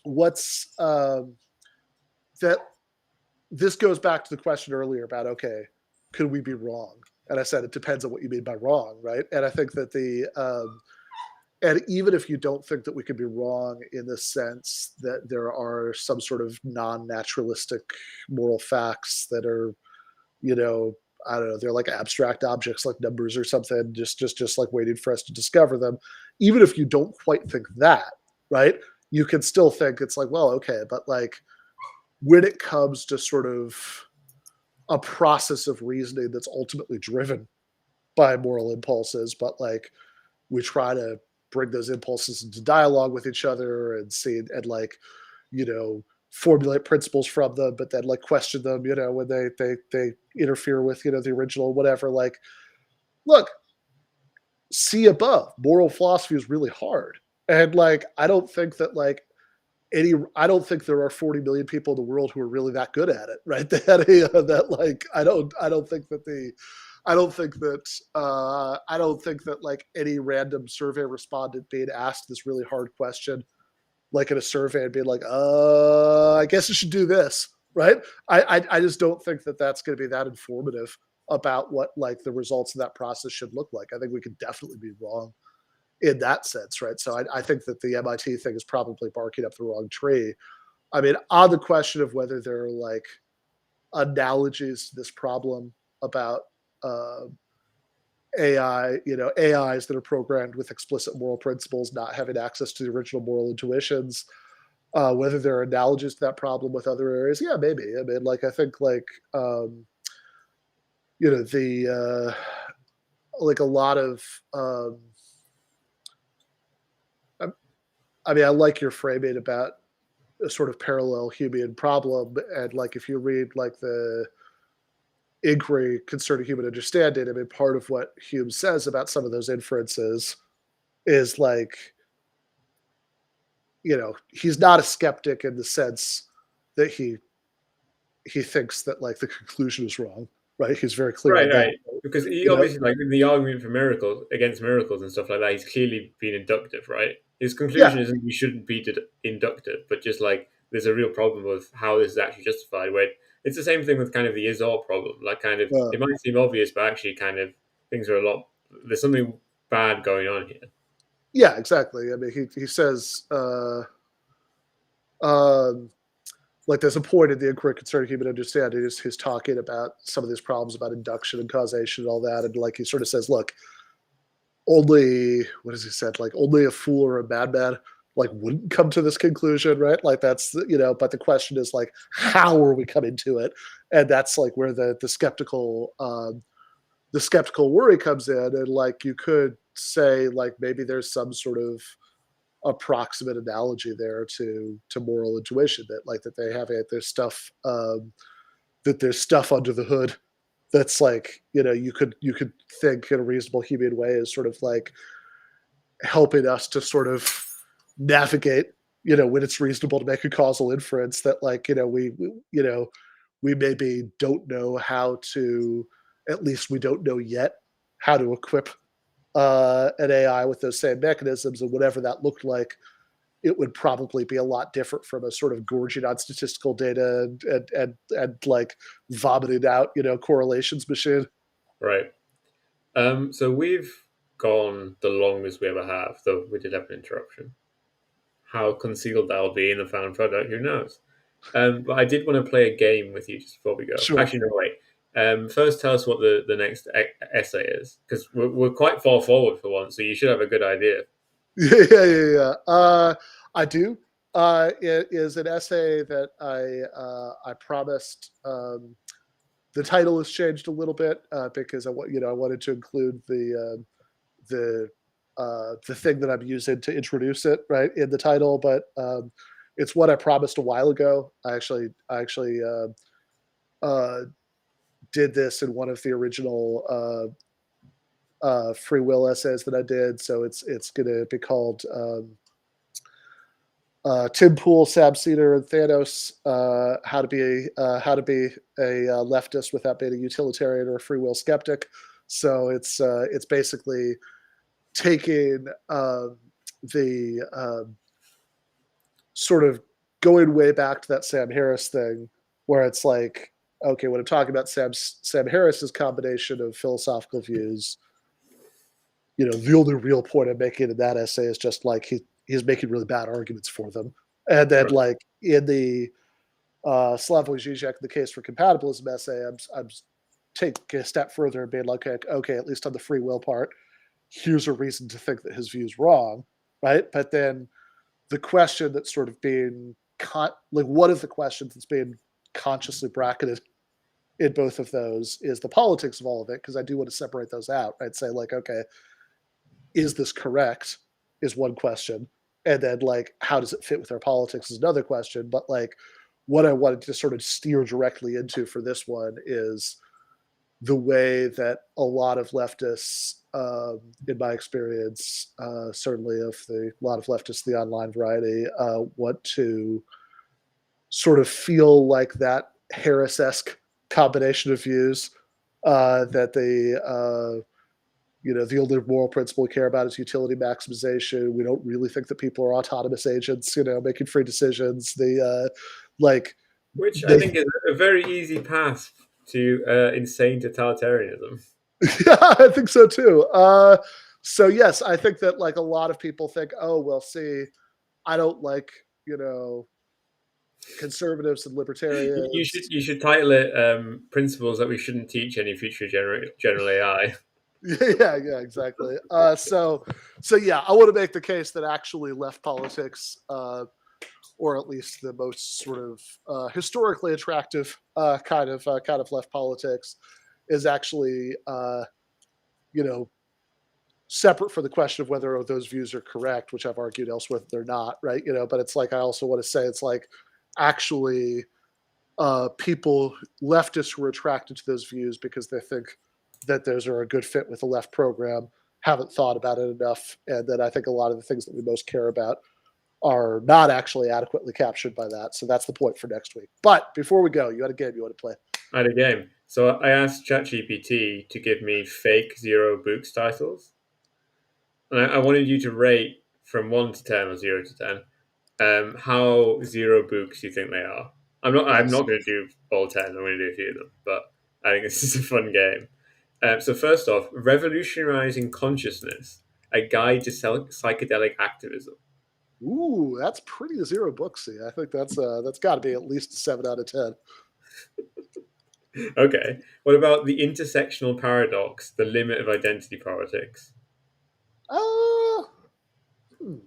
what's that this goes back to the question earlier about, okay, could we be wrong? And I said it depends on what you mean by wrong, right? And I think that and even if you don't think that we could be wrong in the sense that there are some sort of non-naturalistic moral facts that are, you know, I don't know, they're like abstract objects like numbers or something, just like waiting for us to discover them. Even if you don't quite think that, right? You can still think it's like, well, okay, but like when it comes to sort of a process of reasoning that's ultimately driven by moral impulses, but like we try to bring those impulses into dialogue with each other and see and like, formulate principles from them, but then like question them, when they interfere with, the original, whatever. Like, look, see above. Moral philosophy is really hard. And like I don't think there are 40 million people in the world who are really that good at it, right? That like I don't think that the I don't think that like any random survey respondent being asked this really hard question, like in a survey, and being like, I guess you should do this, right? I just don't think that that's going to be that informative about what like the results of that process should look like. I think we could definitely be wrong in that sense, right? So I think that the MIT thing is probably barking up the wrong tree. I mean, on the question of whether there are like analogies to this problem about uh, AI, AIs that are programmed with explicit moral principles not having access to the original moral intuitions, whether there are analogies to that problem with other areas, yeah, maybe. I mean, like I think like the like a lot of I mean, I like your framing about a sort of parallel Humean problem, and like if you read like the inquiry concerning human understanding, I mean, part of what Hume says about some of those inferences is like, he's not a skeptic in the sense that he thinks that like the conclusion is wrong, right? He's very clear Right, on that. right. Because he You know, obviously, like in the argument for miracles against miracles and stuff like that, he's clearly been inductive, right? His yeah, conclusion isn't we shouldn't be inductive, but just like there's a real problem with how this is actually justified. Where it's the same thing with kind of the is-all problem. Like, kind of, uh, it might seem obvious, but actually, kind of things are a lot. There's something bad going on here. yeah, exactly. I mean, he says um, like there's a point in the inquiry concerning human understanding. He's talking about some of these problems about induction and causation and all that, and like he sort of says, look, only what has he said? Like only a fool or a madman like wouldn't come to this conclusion, right? Like that's but the question is like, how are we coming to it? And that's like where the skeptical worry comes in, and like you could say like maybe there's some sort of approximate analogy there to moral intuition, that like that they have it there's stuff that there's stuff under the hood that's like, you could think in a reasonable human way is sort of like helping us to sort of navigate, when it's reasonable to make a causal inference that like, we maybe don't know how to, at least we don't know yet how to equip an AI with those same mechanisms, and whatever that looked like, it would probably be a lot different from a sort of gorging on statistical data and like vomited out, correlations machine. Right. So we've gone the longest we ever have, though we did have an interruption. How concealed that'll be in the final product, who knows? But I did want to play a game with you just before we go. Sure. Actually, no, wait. First, tell us what the next essay is, because we're quite far forward for one, so you should have a good idea. Yeah. I do. It is an essay that I promised. The title has changed a little bit because I wanted to include the the thing that I'm using to introduce it right in the title, but it's what I promised a while ago. I actually uh, did this in one of the original free will essays that I did, so it's going to be called. Tim Pool, Sam Cedar, and Thanos. How to be a leftist without being a utilitarian or a free will skeptic. So it's basically taking the sort of going way back to that Sam Harris thing, where it's like, okay, when I'm talking about Sam Harris's combination of philosophical views, the only real point I'm making in that essay is just like he's making really bad arguments for them. And then Right. like in the Slavoj Žižek, the case for compatibilism essay, I'm taking a step further and being like, okay, at least on the free will part, here's a reason to think that his view's wrong, right? But then the question that's sort of being like one of the questions that's being consciously bracketed in both of those is the politics of all of it, because I do want to separate those out. I'd say like, okay, is this correct is one question, and then like how does it fit with our politics is another question. But like what I wanted to sort of steer directly into for this one is the way that a lot of leftists, in my experience, certainly of a lot of leftists, the online variety, want to sort of feel like that Harris-esque combination of views, that they the only moral principle we care about is utility maximization. We don't really think that people are autonomous agents, making free decisions. Like Which I they, think is a very easy path to insane totalitarianism. yeah, I think so too. So yes, I think that like a lot of people think, oh well, see, I don't like conservatives and You libertarians. should you should title it "Principles that we shouldn't teach any future general AI." Yeah, exactly. So yeah, I want to make the case that actually left politics, or at least the most sort of historically attractive kind of left politics, is actually you know separate for the question of whether those views are correct, which I've argued elsewhere that they're not, right? But it's like I also want to say it's like actually people leftists who are attracted to those views because they think that those are a good fit with the left program haven't thought about it enough, and that I think a lot of the things that we most care about are not actually adequately captured by that. So that's the point for next week. But before we go, you had a game you want to play. I had a game, so I asked ChatGPT to give me fake zero books titles, and I wanted you to rate from 1 to 10 or 0 to 10 how zero books you think they are. I'm Nice. not going to do all 10. I'm going to do a few of them, but I think this is a fun game. So first off, revolutionizing consciousness: a guide to psychedelic activism. Ooh, that's pretty zero booksy. I think that's got to be at least a 7 out of 10. Okay. What about the intersectional paradox: the limit of identity politics? Uh, hmm.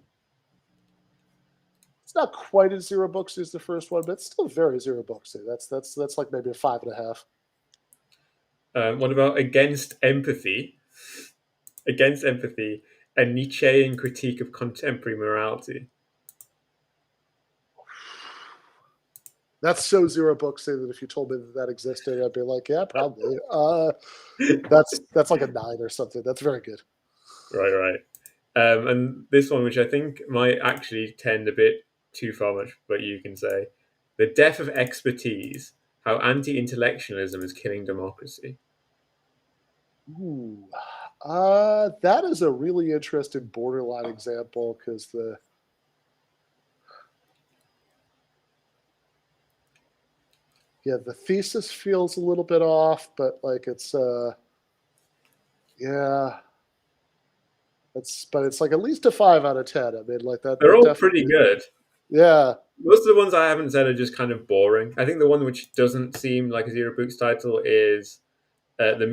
It's not quite as zero booksy as the first one, but it's still very zero booksy. That's like maybe a 5.5. What about against empathy? Against empathy, a Nietzschean critique of contemporary morality. That's so zero books that if you told me that existed, I'd be like, yeah, probably. Right, That's like a 9 or something. That's very good. right. And this one, which I think might actually tend a bit too far much, but you can say, the death of expertise: how anti-intellectualism is killing democracy. Ooh. That is a really interesting borderline example because the thesis feels a little bit off, but like it's yeah, it's like at least a 5 out of 10. I mean, like They're that all pretty definitely, good. yeah, Most of the ones I haven't said are just kind of boring. I think the one which doesn't seem like a zero books title is the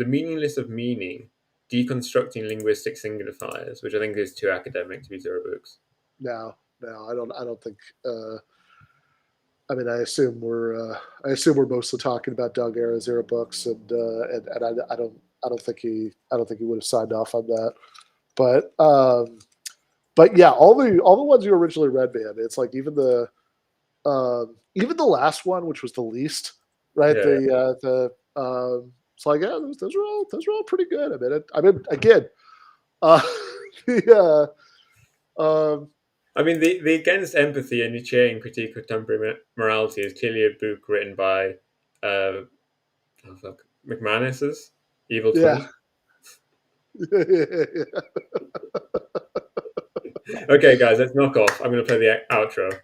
meaningless of meaning, deconstructing linguistic signifiers, which I think is too academic to be zero books. no, I don't think. I mean, I assume we're mostly talking about Doug era zero books, and I don't think he would have signed off on that. But but yeah, all the ones you originally read, man, it's like even the last one, which was the least, right? Yeah. It's like yeah, those are all pretty good. I mean again, uh, the um, I mean, the Against Empathy and Nietzschean Critique of Contemporary Morality is clearly a book written by uh, oh fuck, McManus's evil yeah, twin. Okay, guys, let's knock off. I'm going to play the outro.